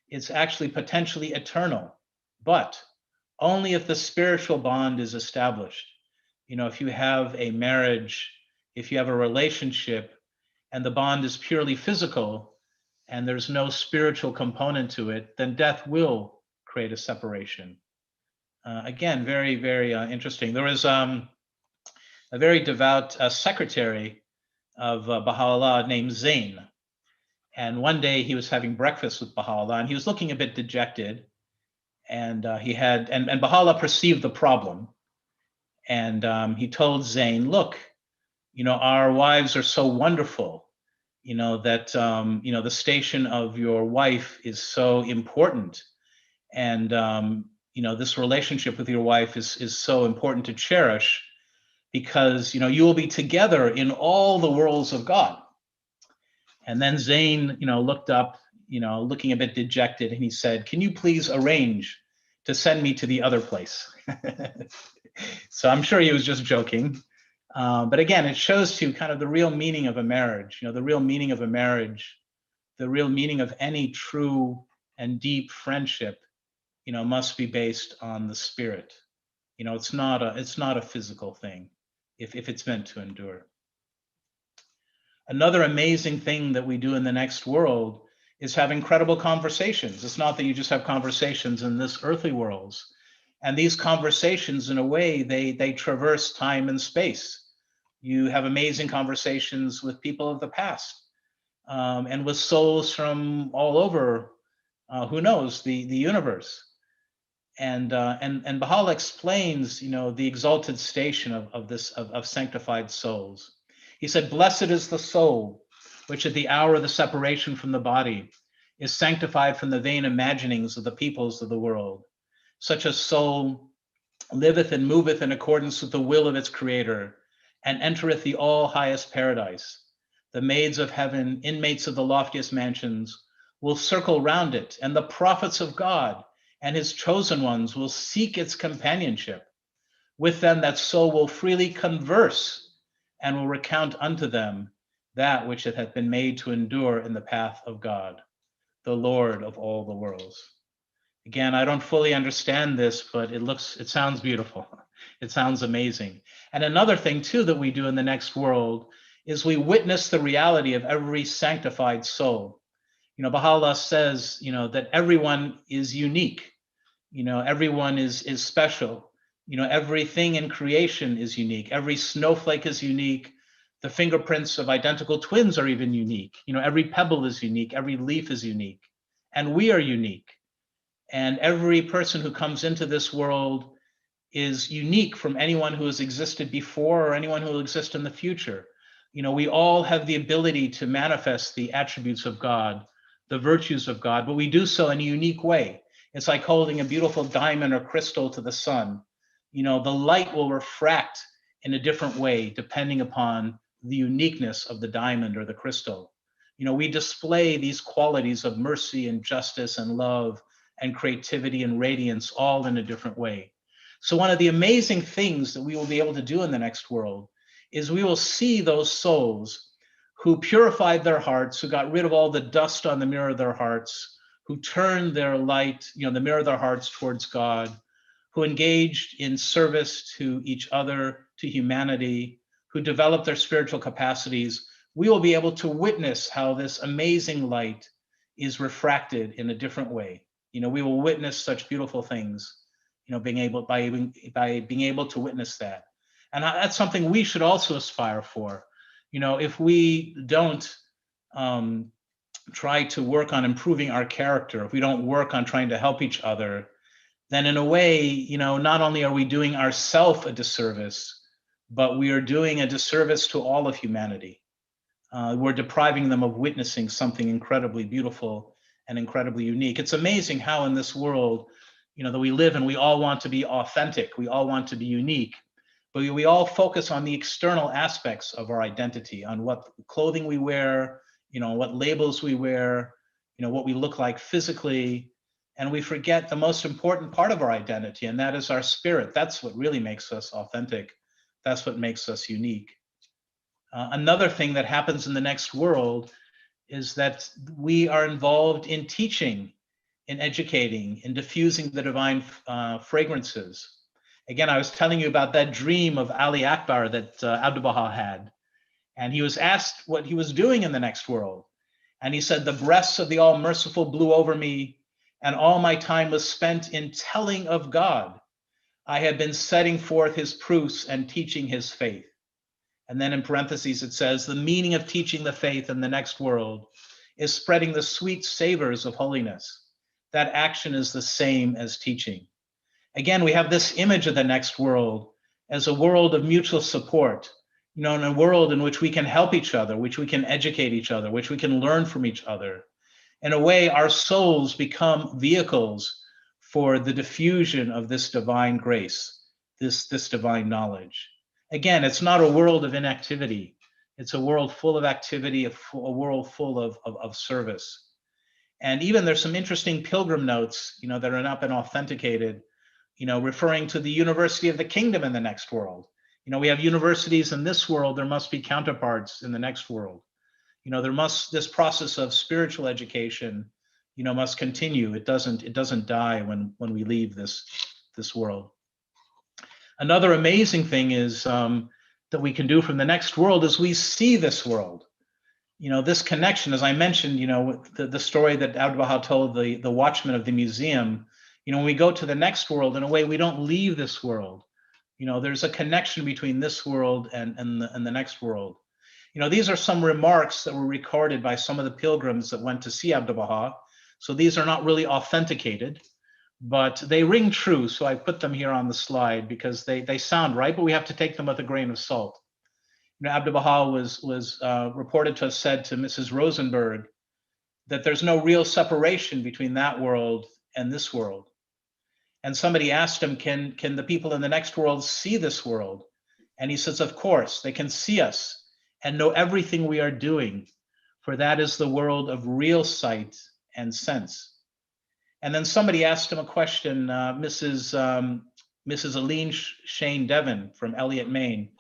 C: It's actually potentially eternal, but only if the spiritual bond is established. You know, if you have a marriage, if you have a relationship, and the bond is purely physical, and there's no spiritual component to it, then death will create a separation. Again, very, very interesting. There was a very devout secretary of Baha'u'llah named Zain. And one day he was having breakfast with Baha'u'llah, and he was looking a bit dejected. And and Baha'u'llah perceived the problem. And he told Zain, look, you know, our wives are so wonderful, you know, that, you know, the station of your wife is so important. And, you know, this relationship with your wife is so important to cherish, because, you know, you will be together in all the worlds of God. And then Zain, you know, looked up, you know, looking a bit dejected, and he said, can you please arrange to send me to the other place? So I'm sure he was just joking. But again, it shows you kind of the real meaning of a marriage, you know, the real meaning of a marriage, the real meaning of any true and deep friendship, you know, must be based on the spirit. You know, it's not a physical thing if it's meant to endure. Another amazing thing that we do in the next world is have incredible conversations. It's not that you just have conversations in this earthly worlds. And these conversations, in a way, they traverse time and space. You have amazing conversations with people of the past, and with souls from all over, who knows, the universe. And Baha'u'llah explains, you know, the exalted station of sanctified souls. He said, blessed is the soul which at the hour of the separation from the body is sanctified from the vain imaginings of the peoples of the world. Such a soul liveth and moveth in accordance with the will of its creator, and entereth the all highest paradise. The maids of heaven, inmates of the loftiest mansions, will circle round it, and the prophets of God and his chosen ones will seek its companionship. With them that soul will freely converse, and will recount unto them that which it hath been made to endure in the path of God, the Lord of all the worlds. Again, I don't fully understand this, but it sounds beautiful. It sounds amazing. And another thing too that we do in the next world is we witness the reality of every sanctified soul. You know, Baha'u'llah says, you know, that everyone is unique. Everyone is special. Everything in creation is unique. Every snowflake is unique. The fingerprints of identical twins are even unique. Every pebble is unique. Every leaf is unique. And we are unique. And every person who comes into this world is unique from anyone who has existed before or anyone who will exist in the future. We all have the ability to manifest the attributes of God, the virtues of God, but we do so in a unique way. It's like holding a beautiful diamond or crystal to the sun. The light will refract in a different way depending upon the uniqueness of the diamond or the crystal. We display these qualities of mercy and justice and love and creativity and radiance all in a different way. So one of the amazing things that we will be able to do in the next world is we will see those souls who purified their hearts, who got rid of all the dust on the mirror of their hearts, who turned their light, the mirror of their hearts towards God, who engaged in service to each other, to humanity, who developed their spiritual capacities. We will be able to witness how this amazing light is refracted in a different way. We will witness such beautiful things, by being able to witness that. And that's something we should also aspire for. If we don't try to work on improving our character, if we don't work on trying to help each other, then in a way, not only are we doing ourselves a disservice, but we are doing a disservice to all of humanity. We're depriving them of witnessing something incredibly beautiful and incredibly unique. It's amazing how in this world, that we live in, we all want to be authentic, we all want to be unique, but we all focus on the external aspects of our identity, on what clothing we wear, what labels we wear, what we look like physically, and we forget the most important part of our identity, and that is our spirit. That's what really makes us authentic. That's what makes us unique. Another thing that happens in the next world is that we are involved in teaching, in educating, in diffusing the divine fragrances. Again, I was telling you about that dream of Ali Akbar that Abdu'l-Baha had. And he was asked what he was doing in the next world. And he said, the breaths of the All-Merciful blew over me, and all my time was spent in telling of God. I had been setting forth his proofs and teaching his faith. And then in parentheses, it says, the meaning of teaching the faith in the next world is spreading the sweet savors of holiness. That action is the same as teaching. Again, we have this image of the next world as a world of mutual support, in a world in which we can help each other, which we can educate each other, which we can learn from each other. In a way, our souls become vehicles for the diffusion of this divine grace, this divine knowledge. Again, it's not a world of inactivity. It's a world full of activity, a world full of service. And even there's some interesting pilgrim notes, that are not been authenticated, referring to the University of the Kingdom in the next world. We have universities in this world, there must be counterparts in the next world. This process of spiritual education, must continue. It doesn't die when we leave this world. Another amazing thing is that we can do from the next world is we see this world. This connection, as I mentioned, the story that Abdu'l-Baha told the watchman of the museum, when we go to the next world, in a way, we don't leave this world. There's a connection between this world and the next world. These are some remarks that were recorded by some of the pilgrims that went to see Abdu'l-Baha. So these are not really authenticated, but they ring true. So I put them here on the slide because they sound right, but we have to take them with a grain of salt. Abdu'l-Baha was reported to have said to Mrs. Rosenberg that there's no real separation between that world and this world. And somebody asked him, can the people in the next world see this world? And he says, of course, they can see us and know everything we are doing, for that is the world of real sight and sense. And then somebody asked him a question, Mrs. Aline Shane Devon from Elliott, Maine.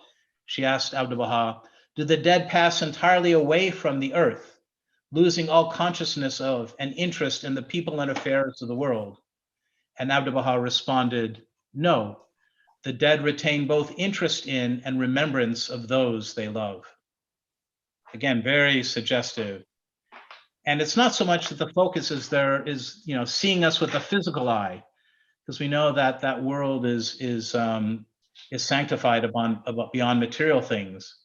C: She asked Abdu'l-Baha, do the dead pass entirely away from the earth, losing all consciousness of and interest in the people and affairs of the world? And Abdu'l-Baha responded, no, the dead retain both interest in and remembrance of those they love. Again, very suggestive. And it's not so much that the focus is seeing us with the physical eye, because we know that that world is sanctified beyond material things.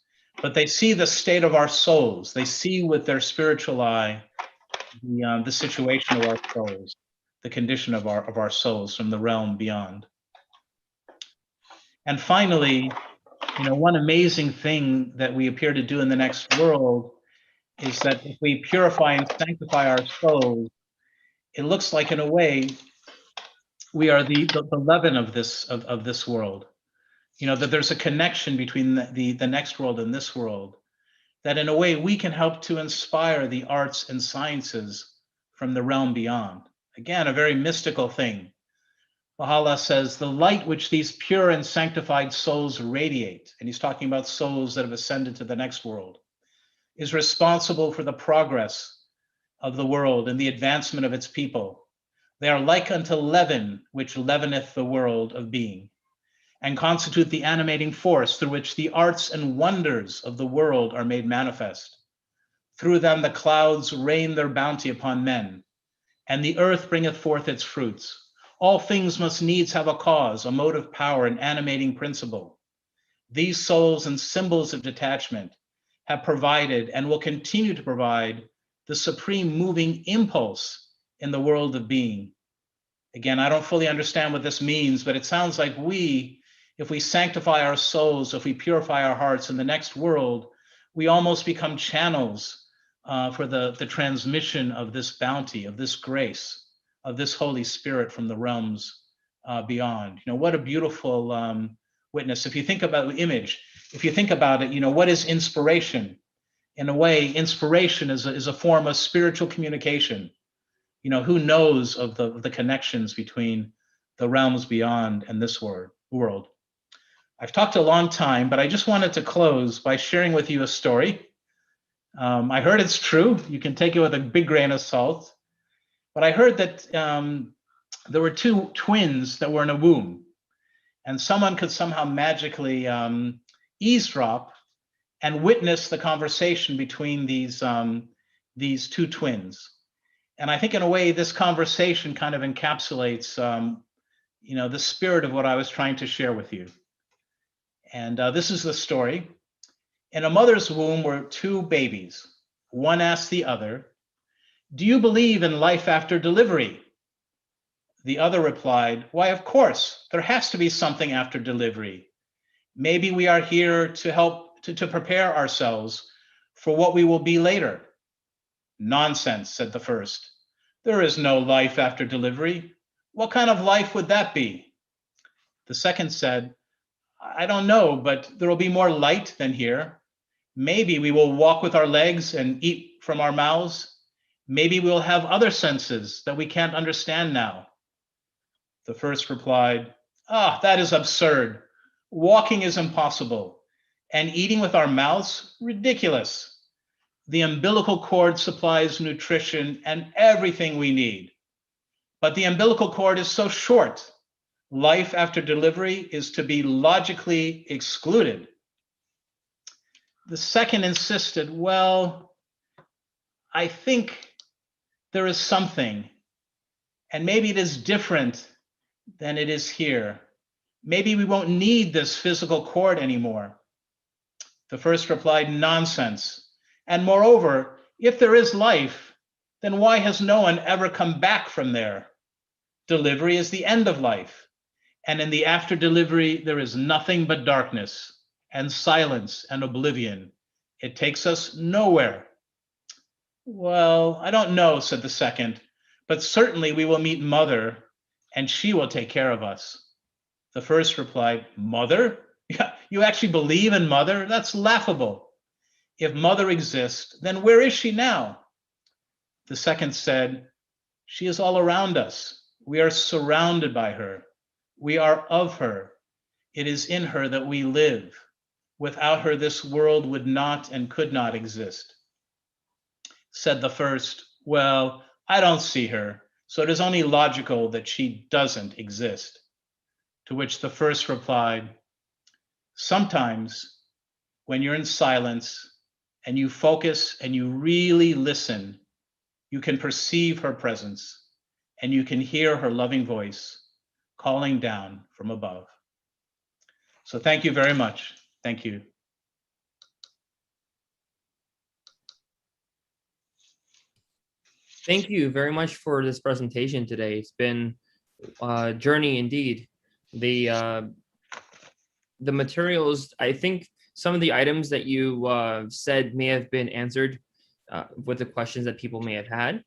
C: But they see the state of our souls. They see with their spiritual eye the situation of our souls, the condition of our souls from the realm beyond. And finally, one amazing thing that we appear to do in the next world is that if we purify and sanctify our souls, it looks like, in a way, we are the leaven of this world. That there's a connection between the next world and this world, that in a way we can help to inspire the arts and sciences from the realm beyond. Again, a very mystical thing. Baha'u'llah says, the light which these pure and sanctified souls radiate, and he's talking about souls that have ascended to the next world, is responsible for the progress of the world and the advancement of its people. They are like unto leaven, which leaveneth the world of being, and constitute the animating force through which the arts and wonders of the world are made manifest. Through them the clouds rain their bounty upon men, and the earth bringeth forth its fruits. All things must needs have a cause, a motive power, an animating principle. These souls and symbols of detachment have provided and will continue to provide the supreme moving impulse in the world of being. Again, I don't fully understand what this means, but it sounds like if we sanctify our souls, if we purify our hearts in the next world, we almost become channels for the transmission of this bounty, of this grace, of this Holy Spirit from the realms beyond. What a beautiful witness. If you think about the image, if you think about it, what is inspiration? In a way, inspiration is a form of spiritual communication. Who knows of the connections between the realms beyond and this world? I've talked a long time, but I just wanted to close by sharing with you a story. I heard it's true. You can take it with a big grain of salt. But I heard that there were two twins that were in a womb, and someone could somehow magically eavesdrop and witness the conversation between these two twins. And I think in a way, this conversation kind of encapsulates, the spirit of what I was trying to share with you. And this is the story. In a mother's womb were two babies. One asked the other, "Do you believe in life after delivery?" The other replied, "Why, of course, there has to be something after delivery. Maybe we are here to help to prepare ourselves for what we will be later." "Nonsense," said the first. "There is no life after delivery. What kind of life would that be?" The second said, "I don't know, but there will be more light than here. Maybe we will walk with our legs and eat from our mouths. Maybe we'll have other senses that we can't understand now." The first replied, "That is absurd. Walking is impossible, and eating with our mouths, ridiculous. The umbilical cord supplies nutrition and everything we need. But the umbilical cord is so short. Life after delivery is to be logically excluded." The second insisted, "Well, I think there is something, and maybe it is different than it is here. Maybe we won't need this physical cord anymore." The first replied, "Nonsense. And moreover, if there is life, then why has no one ever come back from there? Delivery is the end of life. And in the after delivery, there is nothing but darkness and silence and oblivion. It takes us nowhere." "Well, I don't know," said the second, "but certainly we will meet Mother, and she will take care of us." The first replied, "Mother? You actually believe in Mother? That's laughable. If Mother exists, then where is she now?" The second said, "She is all around us. We are surrounded by her. We are of her. It is in her that we live. Without her, this world would not and could not exist." Said the first, "Well, I don't see her, so it is only logical that she doesn't exist." To which the first replied, "Sometimes when you're in silence and you focus and you really listen, you can perceive her presence and you can hear her loving voice calling down from above. So thank you very much. Thank you.
A: Thank you very much for this presentation today. It's been a journey indeed. The materials, I think some of the items that you said may have been answered with the questions that people may have had.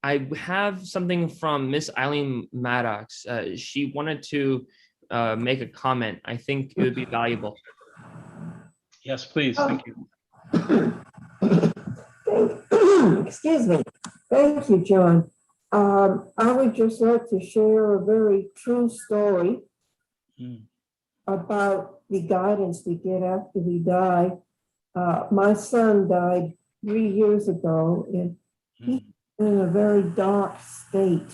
A: I have something from Miss Eileen Maddox. She wanted to make a comment. I think it would be valuable.
C: Yes, please. Thank you.
D: Excuse me. Thank you, John. I would just like to share a very true story about the guidance we get after we die. My son died 3 years ago, and he's in a very dark state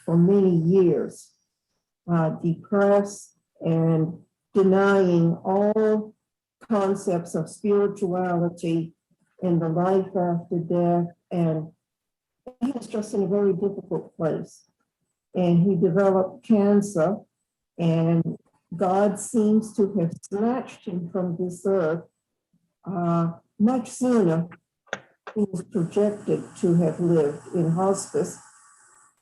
D: for many years, depressed and denying all concepts of spirituality and the life after death. And he was just in a very difficult place. And he developed cancer, and God seems to have snatched him from this earth much sooner. He was projected to have lived in hospice,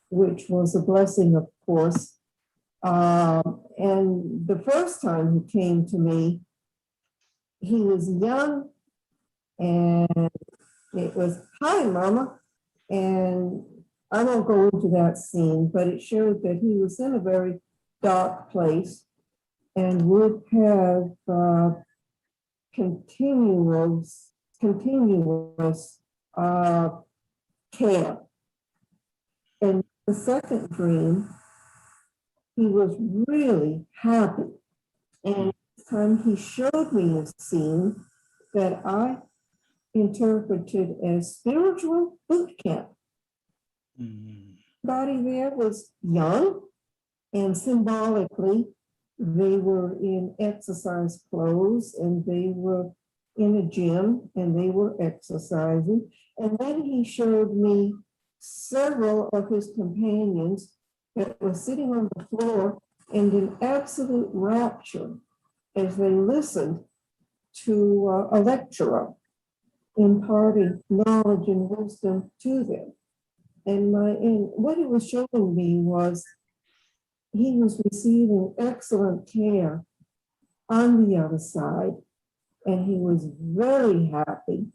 D: which was a blessing, of course. And the first time he came to me, he was young, and it was, "Hi, Mama." And I won't go into that scene, but it showed that he was in a very dark place and would have continuous care. And the second dream, he was really happy. And this time he showed me a scene that I interpreted as spiritual boot camp. Everybody there was young, and symbolically, they were in exercise clothes, and they were in a gym, and they were exercising. And then he showed me several of his companions that were sitting on the floor and in absolute rapture as they listened to a lecturer imparting knowledge and wisdom to them. And what he was showing me was he was receiving excellent care on the other side, and he was very happy.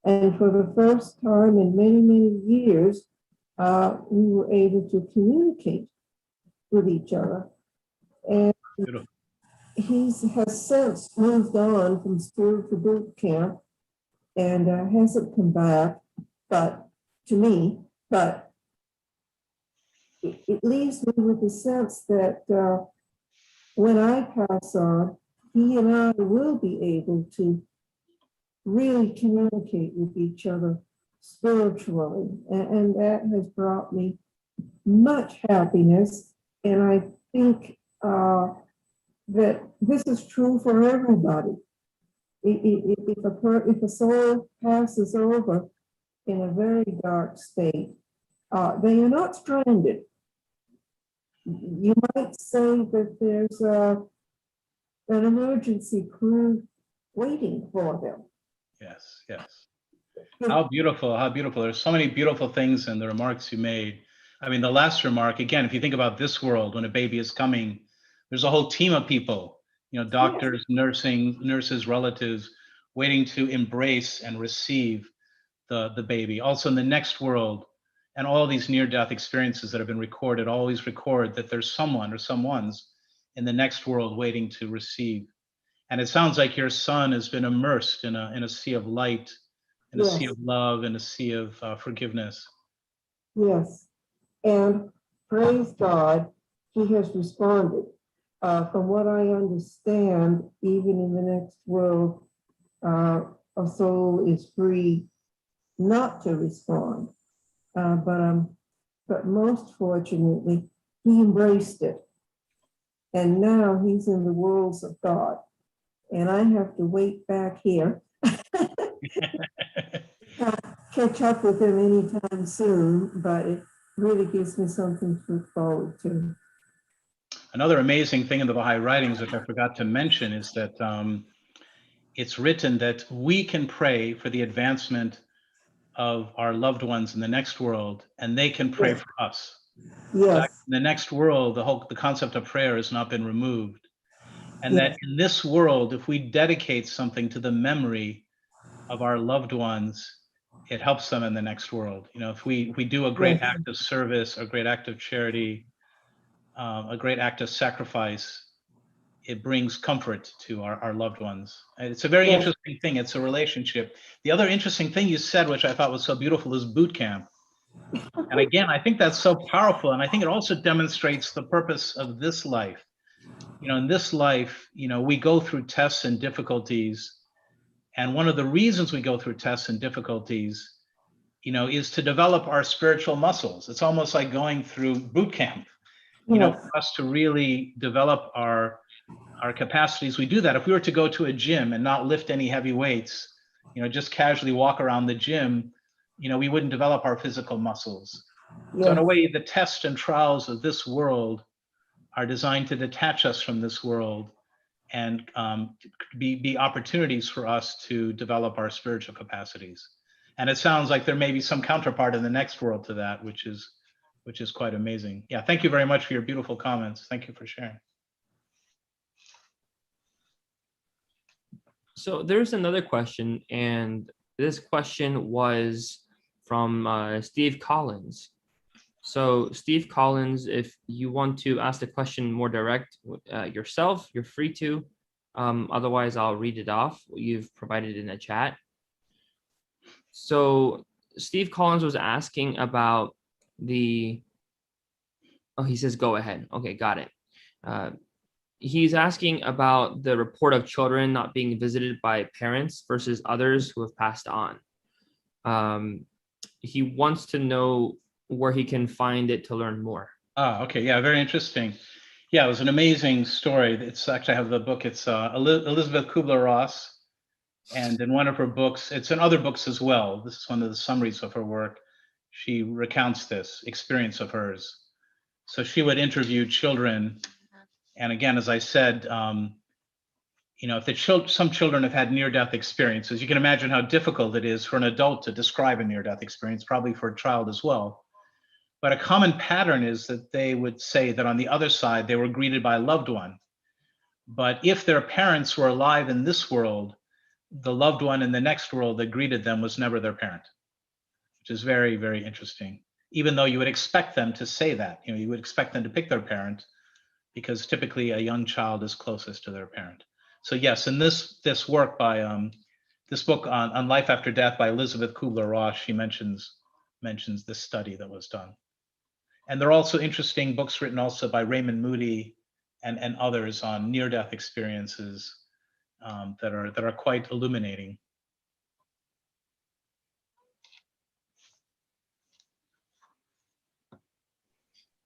D: And for the first time in many, many years, we were able to communicate with each other. And he has since moved on from spiritual boot camp and hasn't come back, but to me, but it leaves me with the sense that when I pass on, he and I will be able to really communicate with each other spiritually. And that has brought me much happiness. And I think that this is true for everybody. If a soul passes over in a very dark state, they are not stranded. You might say that there's an emergency crew waiting for them.
C: Yes, yes. How beautiful, how beautiful. There's so many beautiful things in the remarks you made. I mean, the last remark, again, if you think about this world, when a baby is coming, there's a whole team of people, doctors, nurses, relatives, waiting to embrace and receive the baby. Also in the next world, and all these near-death experiences that have been recorded, always record that there's someone or someones in the next world waiting to receive. And it sounds like your son has been immersed in a sea of light, in a sea of love, in a sea of forgiveness.
D: Yes, and praise God, he has responded. From what I understand, even in the next world, a soul is free not to respond. But most fortunately, he embraced it. And now he's in the worlds of God. And I have to wait back here. Catch up with him anytime soon, but it really gives me something to look forward to.
C: Another amazing thing in the Baha'i writings, which I forgot to mention, is that it's written that we can pray for the advancement of our loved ones in the next world, and they can pray
D: Yes.
C: for us.
D: Yes,
C: In the next world, the concept of prayer has not been removed. And
D: yes,
C: that in this world, if we dedicate something to the memory of our loved ones, it helps them in the next world. You know, if we do a great
D: yes.
C: act of service, a great act of charity, a great act of sacrifice, it brings comfort to our loved ones. And it's a very
D: Yes.
C: interesting thing. It's a relationship. The other interesting thing you said, which I thought was so beautiful, is boot camp. And again, I think that's so powerful. And I think it also demonstrates the purpose of this life. You know, in this life, you know, we go through tests and difficulties. And one of the reasons we go through tests and difficulties, you know, is to develop our spiritual muscles. It's almost like going through boot camp, you know,
D: Yes.
C: for us to really develop our capacities. We do that. If we were to go to a gym and not lift any heavy weights, you know, just casually walk around the gym, you know, we wouldn't develop our physical muscles. So in a
D: Yes.
C: way, the tests and trials of this world are designed to detach us from this world and be opportunities for us to develop our spiritual capacities. And it sounds like there may be some counterpart in the next world to that, which is quite amazing. Yeah, thank you very much for your beautiful comments. Thank you for sharing.
A: So there's another question, and this question was from Steve Collins. So Steve Collins, if you want to ask the question more direct yourself, you're free to. Otherwise, I'll read it off what you've provided in the chat. So Steve Collins was asking about the, oh, he says, go ahead. Okay, got it. He's asking about the report of children not being visited by parents versus others who have passed on. He wants to know where he can find it to learn more.
C: Ah, okay, yeah, very interesting. Yeah, it was an amazing story. It's actually, I have the book. It's Elizabeth Kubler-Ross, and in one of her books, it's in other books as well. This is one of the summaries of her work. She recounts this experience of hers. So she would interview children, and again, as I said, you know, if some children have had near-death experiences, you can imagine how difficult it is for an adult to describe a near-death experience, probably for a child as well. But a common pattern is that they would say that on the other side, they were greeted by a loved one. But if their parents were alive in this world, the loved one in the next world that greeted them was never their parent, which is very, very interesting. Even though you would expect them to say that, you know, you would expect them to pick their parent because typically a young child is closest to their parent. So yes, in this work by this book on life after death by Elizabeth Kubler-Ross, she mentions this study that was done. And there are also interesting books written also by Raymond Moody and others on near-death experiences that are quite illuminating.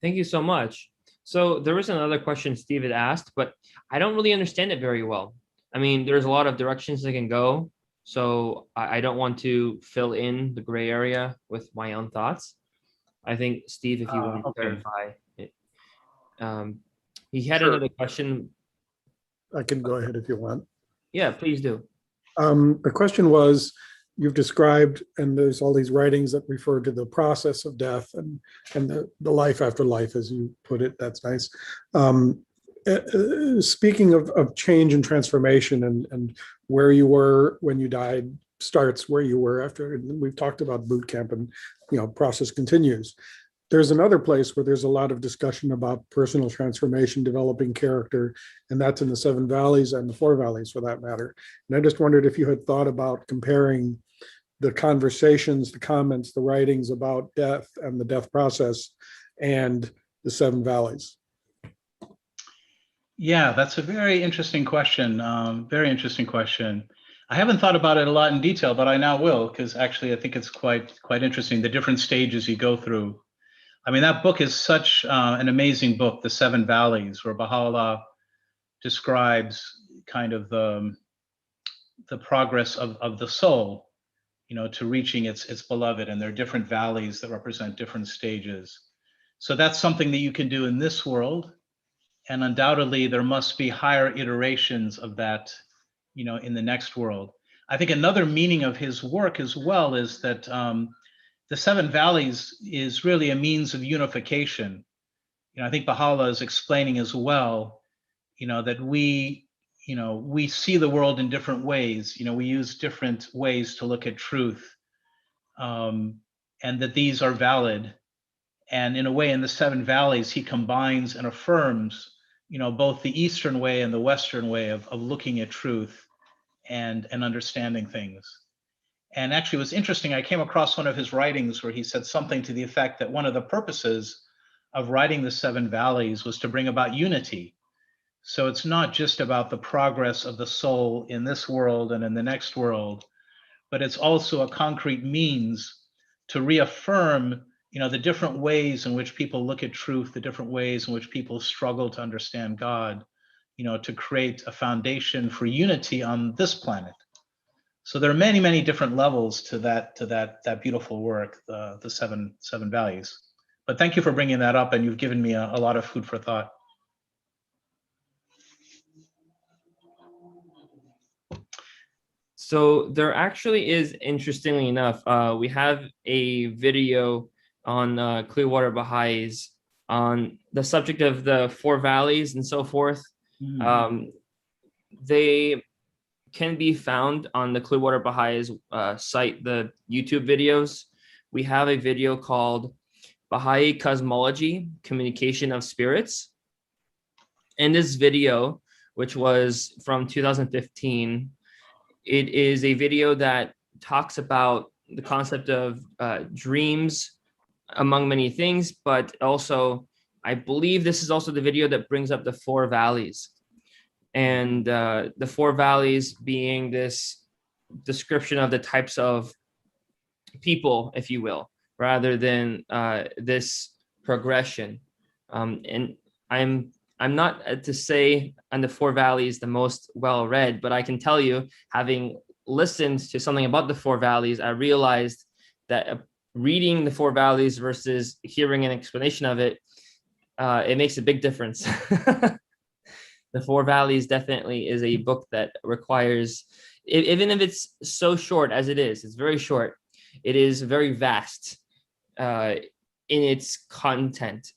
A: Thank you so much. So there was another question Steve had asked, but I don't really understand it very well. I mean, there's a lot of directions they can go, so I don't want to fill in the gray area with my own thoughts. I think, Steve, if you want to
C: Okay.
A: clarify it. He had
E: Sure.
A: another question.
E: I can go ahead if you want.
A: Yeah, please do.
E: The question was, you've described, and there's all these writings that refer to the process of death and the life after life, as you put it. That's nice. Speaking of change and transformation and where you were when you died starts where you were after, and we've talked about boot camp and, you know, process continues. There's another place where there's a lot of discussion about personal transformation, developing character, and that's in the 7 valleys and the 4 valleys for that matter. And I just wondered if you had thought about comparing the conversations, the comments, the writings about death and the death process and the 7 valleys.
C: Yeah, that's a very interesting question. Very interesting question. I haven't thought about it a lot in detail, but I now will, because actually I think it's quite interesting, the different stages you go through. I mean, that book is such an amazing book, The 7 Valleys, where Baha'u'llah describes kind of the progress of the soul, you know, to reaching its beloved, and there are different valleys that represent different stages. So that's something that you can do in this world. And undoubtedly, there must be higher iterations of that, in the next world. I think another meaning of his work as well is that the seven valleys is really a means of unification. I think Baha'u'llah is explaining as well, that we see the world in different ways. We use different ways to look at truth, and that these are valid. And in a way, in the seven valleys, he combines and affirms, both the Eastern way and the Western way of looking at truth and understanding things. And actually, it was interesting. I came across one of his writings where he said something to the effect that one of the purposes of writing the seven valleys was to bring about unity. So it's not just about the progress of the soul in this world and in the next world, but it's also a concrete means to reaffirm, the different ways in which people look at truth, the different ways in which people struggle to understand God, to create a foundation for unity on this planet. So there are many, many different levels to that beautiful work, the seven values. But thank you for bringing that up, and you've given me a lot of food for thought.
A: So there actually is, interestingly enough, we have a video on Clearwater Baha'is on the subject of the four valleys and so forth. They can be found on the Clearwater Baha'is site, the YouTube videos. We have a video called Baha'i Cosmology, Communication of Spirits. And this video, which was from 2015, it is a video that talks about the concept of dreams, among many things, but also, I believe this is also the video that brings up the four valleys. And the four valleys being this description of the types of people, if you will, rather than this progression. And I'm not to say on the four valleys the most well-read, but I can tell you, having listened to something about the four valleys, I realized that reading the four valleys versus hearing an explanation of it, it makes a big difference. The Four Valleys definitely is a book that requires, even if it's so short as it is, it's very short, it is very vast in its content.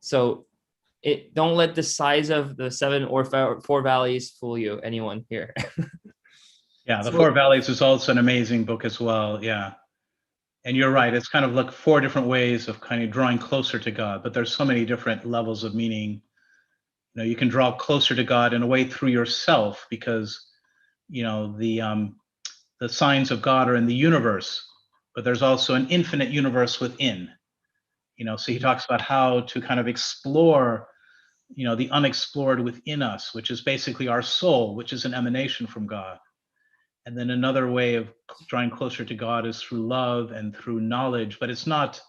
A: So don't let the size of the seven or four valleys fool you, anyone here.
C: Yeah, the Four Valleys is also an amazing book as well. Yeah. And you're right. It's kind of like four different ways of kind of drawing closer to God, but there's so many different levels of meaning. You can draw closer to God in a way through yourself because, the signs of God are in the universe, but there's also an infinite universe within. So he talks about how to kind of explore, the unexplored within us, which is basically our soul, which is an emanation from God. And then another way of drawing closer to God is through love and through knowledge, but it's not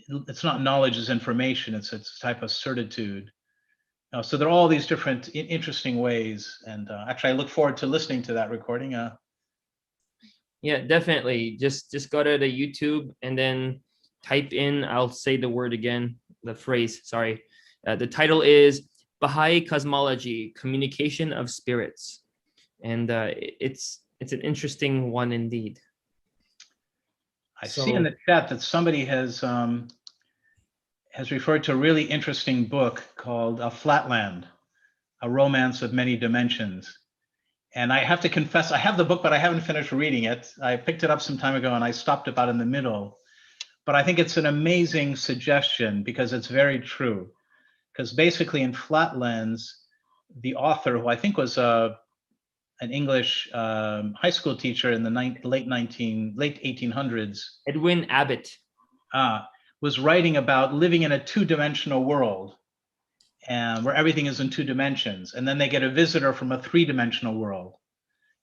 C: knowledge as information. It's a type of certitude. So there are all these different interesting ways. And actually, I look forward to listening to that recording.
A: Yeah, definitely. Just go to the YouTube and then type in, I'll say the word again, the phrase, sorry. The title is Baha'i Cosmology, Communication of Spirits. And it's an interesting one indeed.
C: I see in the chat that somebody has referred to a really interesting book called Flatland, A Romance of Many Dimensions. And I have to confess, I have the book, but I haven't finished reading it. I picked it up some time ago and I stopped about in the middle. But I think it's an amazing suggestion because it's very true. Because basically in Flatlands, the author, who I think was an English high school teacher in the late 1800s.
A: Edwin Abbott.
C: Was writing about living in a two-dimensional world and where everything is in two dimensions. And then they get a visitor from a three-dimensional world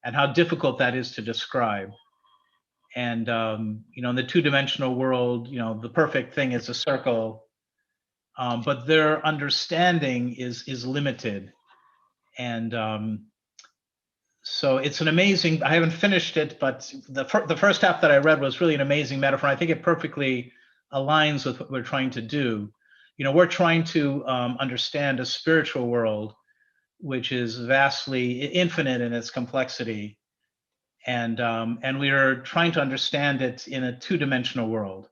C: and how difficult that is to describe. And, in the two-dimensional world, the perfect thing is a circle, but their understanding is limited. And so it's an amazing, I haven't finished it, but the first half that I read was really an amazing metaphor. I think it perfectly aligns with what we're trying to do. We're trying to understand a spiritual world which is vastly infinite in its complexity, and we are trying to understand it in a two-dimensional world.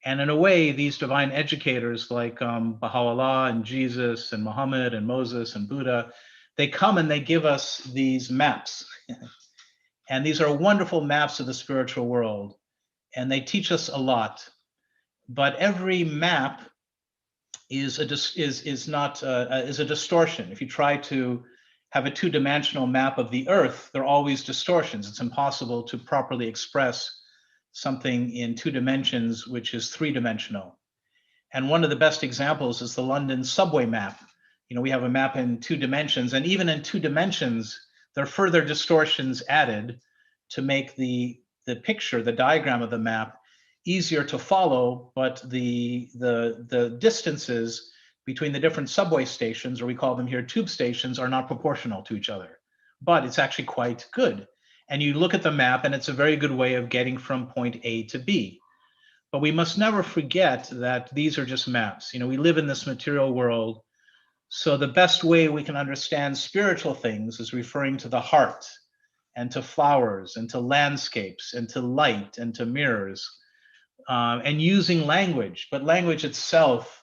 C: And in a way, these divine educators like Baha'u'llah and Jesus and Muhammad and Moses and Buddha, they come and they give us these maps. And these are wonderful maps of the spiritual world. And they teach us a lot. But every map is a distortion. If you try to have a two-dimensional map of the earth, there are always distortions. It's impossible to properly express something in 2 dimensions, which is 3-dimensional. And one of the best examples is the London subway map. We have a map in 2 dimensions, and even in 2 dimensions, there are further distortions added to make the picture, the diagram of the map, easier to follow, but the distances between the different subway stations, or we call them here tube stations, are not proportional to each other. But it's actually quite good. And you look at the map and it's a very good way of getting from point A to B. But we must never forget that these are just maps. We live in this material world. So the best way we can understand spiritual things is referring to the heart and to flowers and to landscapes and to light and to mirrors, and using language. But language itself,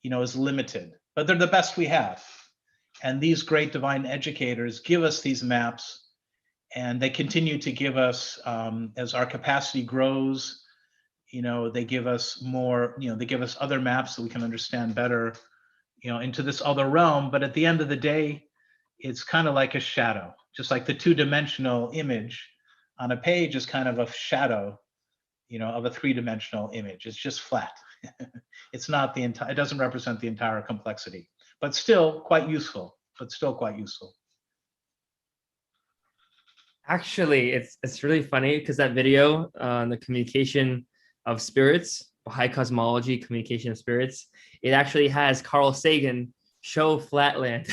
C: is limited. But they're the best we have. And these great divine educators give us these maps, and they continue to give us, as our capacity grows, they give us more, they give us other maps so we can understand better, into this other realm. But at the end of the day, it's kind of like a shadow, just like the 2-dimensional image on a page is kind of a shadow, of a 3-dimensional image. It's just flat. It's not the entire, it doesn't represent the entire complexity, but still quite useful,
A: Actually, it's really funny because that video on the communication of spirits, Baha'i cosmology, communication of spirits, it actually has Carl Sagan show flatland.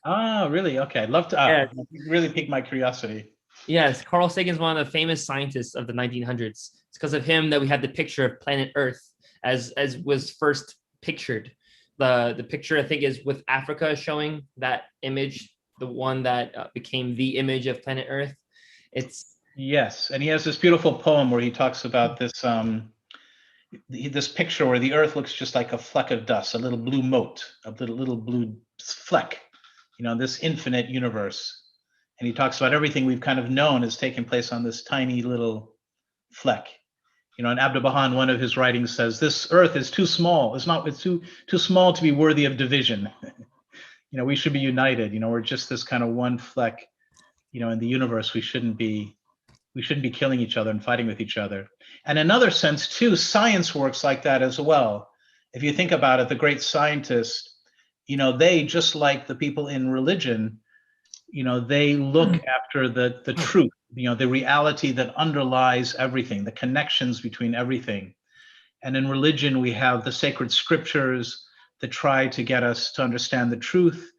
C: Ah, really? Okay, I'd love to.
A: Yeah.
C: Really piqued my curiosity.
A: Yes, Carl Sagan is one of the famous scientists of the 1900s. It's because of him that we have the picture of planet Earth as was first pictured. The picture, I think, is with Africa showing that image, the one that became the image of planet Earth.
C: Yes, and he has this beautiful poem where he talks about this this picture where the Earth looks just like a fleck of dust, a little blue mote, a little blue fleck, this infinite universe. And he talks about everything we've kind of known is taking place on this tiny little fleck. And ABahá'í in one of his writings says, this Earth is too small. It's too small to be worthy of division. We should be united. We're just this kind of one fleck, in the universe. We shouldn't be killing each other and fighting with each other. And in another sense too, science works like that as well. If you think about it, the great scientists, they, just like the people in religion, they look after the truth, the reality that underlies everything, the connections between everything. And in religion, we have the sacred scriptures that try to get us to understand the truth.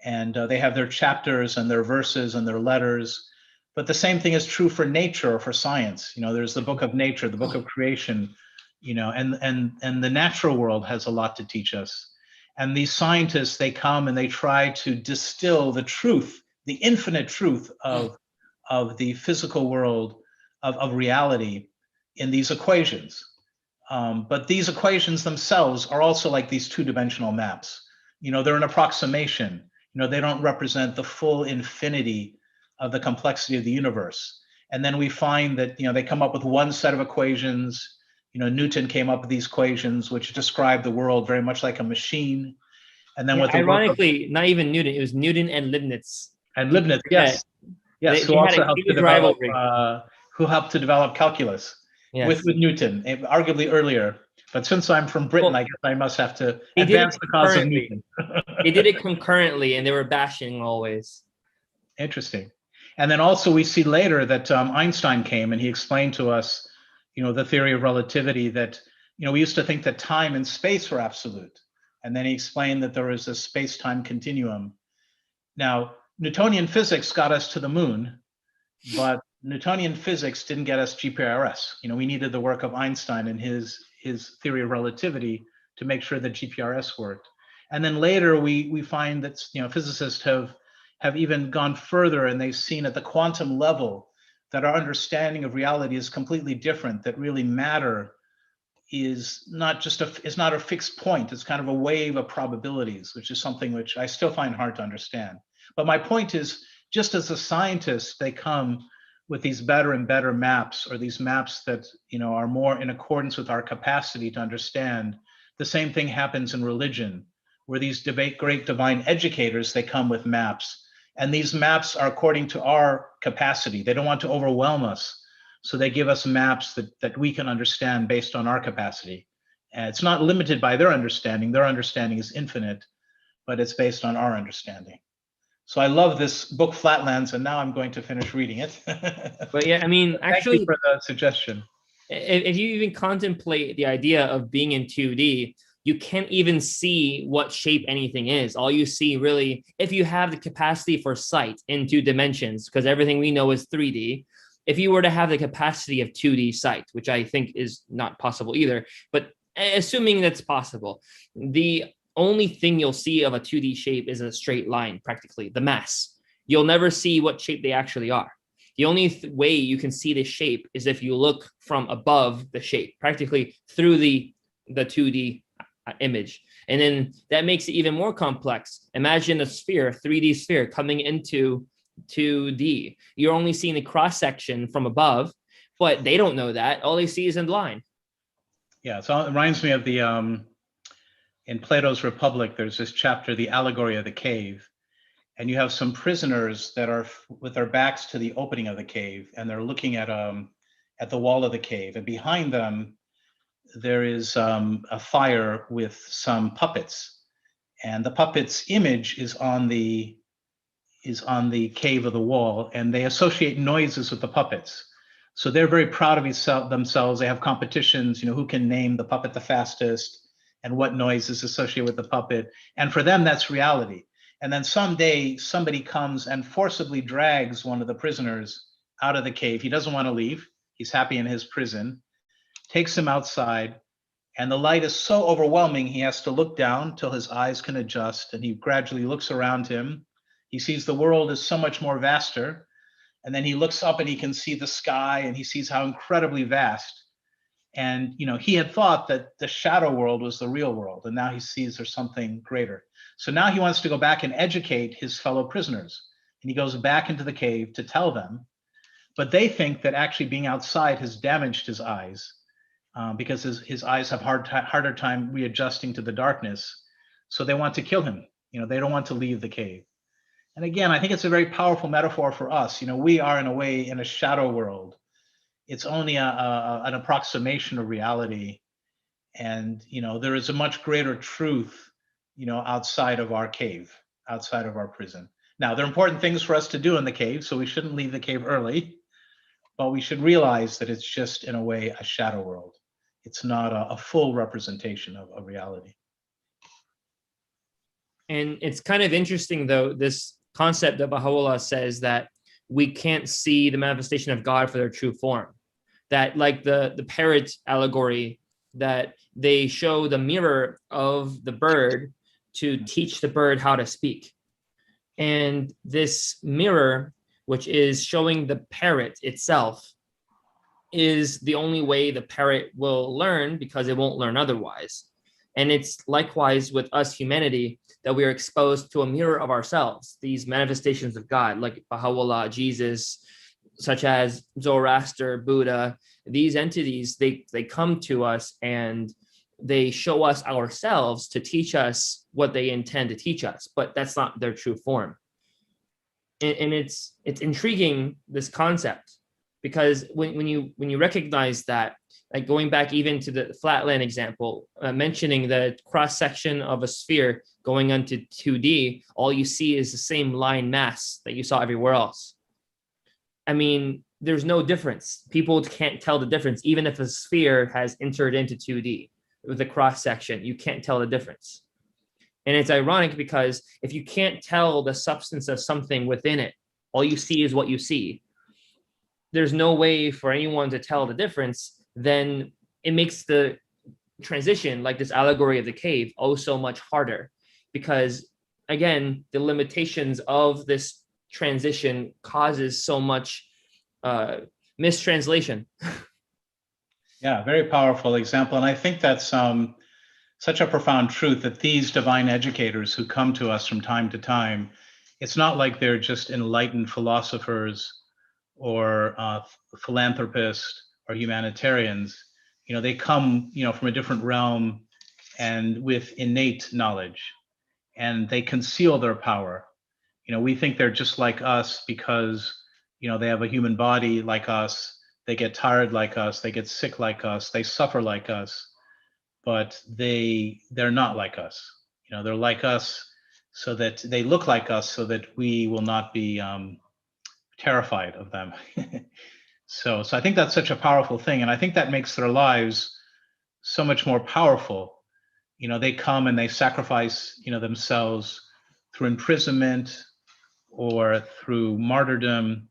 C: And they have their chapters and their verses and their letters. But the same thing is true for nature or for science. There's the book of nature, the book of creation, and the natural world has a lot to teach us. And these scientists, they come and they try to distill the truth, the infinite truth of the physical world, of reality in these equations. But these equations themselves are also like these 2-dimensional maps. They're an approximation. They don't represent the full infinity of the complexity of the universe. And then we find that, they come up with one set of equations. Newton came up with these equations, which describe the world very much like a machine. And then
A: ironically, not even Newton, it was Newton and Leibniz.
C: And Leibniz, yes. Yes, who also helped to develop calculus. Yes. With Newton, arguably earlier. But since I'm from Britain, I guess I must have to advance the cause of Newton.
A: They did it concurrently, and they were bashing always.
C: Interesting. And then also we see later that Einstein came and he explained to us, the theory of relativity, that, we used to think that time and space were absolute. And then he explained that there is a space-time continuum. Now, Newtonian physics got us to the moon, but Newtonian physics didn't get us GPRS. We needed the work of Einstein and his theory of relativity to make sure that GPRS worked. And then later we find that, you know, physicists have even gone further, and they've seen at the quantum level that our understanding of reality is completely different, that really matter is not a fixed point. It's kind of a wave of probabilities, which is something which I still find hard to understand. But my point is, just as a scientist, they come with these better and better maps, or these maps that, you know, are more in accordance with our capacity to understand. The same thing happens in religion, where these great divine educators, they come with maps, and these maps are according to our capacity. They don't want to overwhelm us, so they give us maps that we can understand based on our capacity. And it's not limited by their understanding. Their understanding is infinite, but it's based on our understanding. So I love this book, Flatlands, and now I'm going to finish reading it.
A: But yeah, I mean,
C: Thank
A: actually,
C: you for the suggestion.
A: if you even contemplate the idea of being in 2D, you can't even see what shape anything is. All you see really, if you have the capacity for sight in 2 dimensions, because everything we know is 3D, if you were to have the capacity of 2D sight, which I think is not possible either, but assuming that's possible, the only thing you'll see of a 2D shape is a straight line, practically, the mass. You'll never see what shape they actually are. The only way you can see the shape is if you look from above the shape, practically through the 2D image. And then that makes it even more complex. Imagine a sphere, 3D sphere coming into 2D. You're only seeing the cross section from above, but they don't know that. All they see is in line.
C: Yeah, so it reminds me of the in Plato's Republic, there's this chapter, the allegory of the cave, and you have some prisoners that are with their backs to the opening of the cave, and they're looking at the wall of the cave, and behind them there is a fire with some puppets, and the puppets' image is on the cave of the wall, and they associate noises with the puppets. So they're very proud of themselves. They have competitions, you know, who can name the puppet the fastest and what noise is associated with the puppet. And for them, that's reality. And then someday somebody comes and forcibly drags one of the prisoners out of the cave. He doesn't want to leave. He's happy in his prison, takes him outside, and the light is so overwhelming, he has to look down till his eyes can adjust, and he gradually looks around him. He sees the world is so much more vaster. And then he looks up and he can see the sky, and he sees how incredibly vast. And, you know, he had thought that the shadow world was the real world, and now he sees there's something greater. So now he wants to go back and educate his fellow prisoners. And he goes back into the cave to tell them, but they think that actually being outside has damaged his eyes, because his eyes have harder time readjusting to the darkness. So they want to kill him. You know, they don't want to leave the cave. And again, I think it's a very powerful metaphor for us. You know, we are in a way in a shadow world. It's only an approximation of reality. And, you know, there is a much greater truth, you know, outside of our cave, outside of our prison. Now, there are important things for us to do in the cave, so we shouldn't leave the cave early, but we should realize that it's just, in a way, a shadow world. It's not a full representation of reality.
A: And it's kind of interesting, though, this concept that Baha'u'llah says that we can't see the manifestation of God for their true form. That, like the parrot allegory, that they show the mirror of the bird to teach the bird how to speak. And this mirror, which is showing the parrot itself, is the only way the parrot will learn, because it won't learn otherwise. And it's likewise with us, humanity, that we are exposed to a mirror of ourselves, these manifestations of God, like Baha'u'llah, Jesus, such as Zoroaster, Buddha. These entities, they come to us and they show us ourselves to teach us what they intend to teach us, but that's not their true form. And it's intriguing, this concept, because when you recognize that, like going back even to the flatland example, mentioning the cross section of a sphere going onto 2D, all you see is the same line mass that you saw everywhere else. I mean, there's no difference. People can't tell the difference, even if a sphere has entered into 2D with a cross section. You can't tell the difference. And it's ironic, because if you can't tell the substance of something within it, all you see is what you see. There's no way for anyone to tell the difference. Then it makes the transition, like this allegory of the cave, so much harder, because again, the limitations of this transition causes so much mistranslation.
C: Yeah, very powerful example. And I think that's such a profound truth, that these divine educators who come to us from time to time, it's not like they're just enlightened philosophers or philanthropists or humanitarians. They come, from a different realm and with innate knowledge, and they conceal their power. We think they're just like us because, they have a human body like us. They get tired like us, they get sick like us, they suffer like us, but they're not like us. They're like us so that they look like us, so that we will not be terrified of them. So I think that's such a powerful thing, and I think that makes their lives so much more powerful. They come and they sacrifice, themselves through imprisonment or through martyrdom.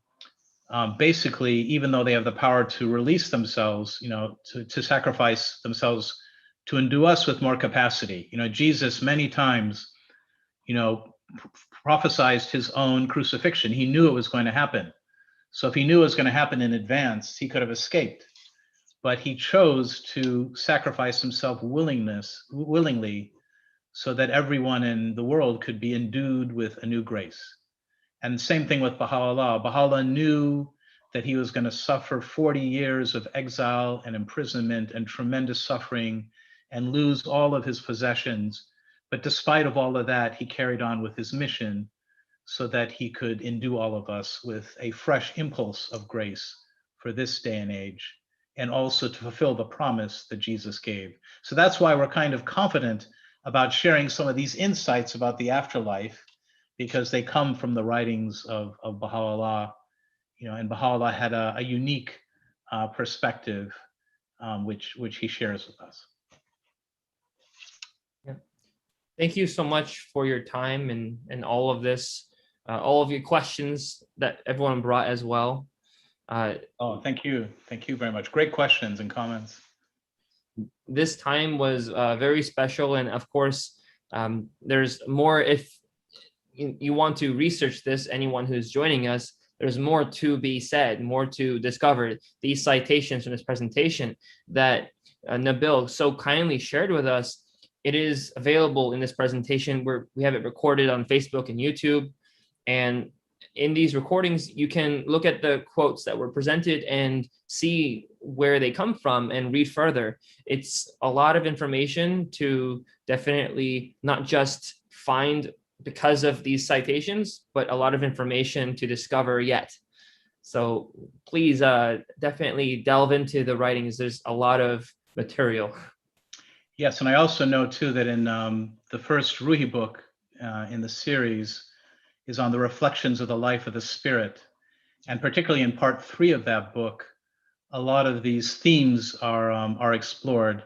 C: Basically, even though they have the power to release themselves, to sacrifice themselves to endue us with more capacity. Jesus many times, prophesized his own crucifixion. He knew it was going to happen. So if he knew it was going to happen in advance, he could have escaped. But he chose to sacrifice himself willingly, so that everyone in the world could be endued with a new grace. And same thing with Baha'u'llah. Baha'u'llah knew that he was going to suffer 40 years of exile and imprisonment and tremendous suffering and lose all of his possessions. But despite of all of that, he carried on with his mission so that he could endue all of us with a fresh impulse of grace for this day and age, and also to fulfill the promise that Jesus gave. So that's why we're kind of confident about sharing some of these insights about the afterlife, because they come from the writings of Baha'u'llah, and Baha'u'llah had a unique perspective, which he shares with us.
A: Yeah. Thank you so much for your time and all of this, all of your questions that everyone brought as well.
C: Thank you. Thank you very much. Great questions and comments.
A: This time was very special. And of course, there's more. If you want to research this, anyone who's joining us, there's more to be said, more to discover. These citations from this presentation that Nabil so kindly shared with us, it is available in this presentation where we have it recorded on Facebook and YouTube. And in these recordings, you can look at the quotes that were presented and see where they come from and read further. It's a lot of information to definitely not just find because of these citations, but a lot of information to discover yet. So please definitely delve into the writings. There's a lot of material.
C: Yes, and I also know too that in the first Ruhi book in the series is on the reflections of the life of the spirit. And particularly in part 3 of that book, a lot of these themes are explored,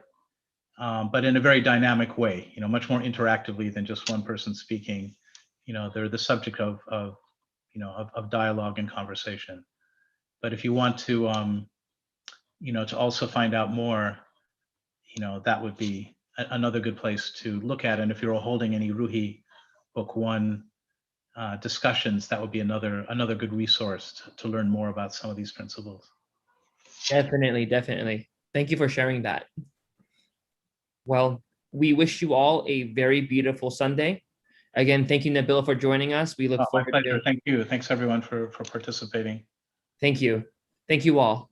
C: but in a very dynamic way, much more interactively than just one person speaking. They're the subject of dialogue and conversation. But if you want to, to also find out more, that would be another good place to look at. And if you're holding any Ruhi Book 1 discussions, that would be another good resource to learn more about some of these principles.
A: Definitely. Thank you for sharing that. Well, we wish you all a very beautiful Sunday. Again, thank you, Nabil, for joining us. We look forward
C: to. Thank you. Thanks everyone for participating.
A: Thank you. Thank you all.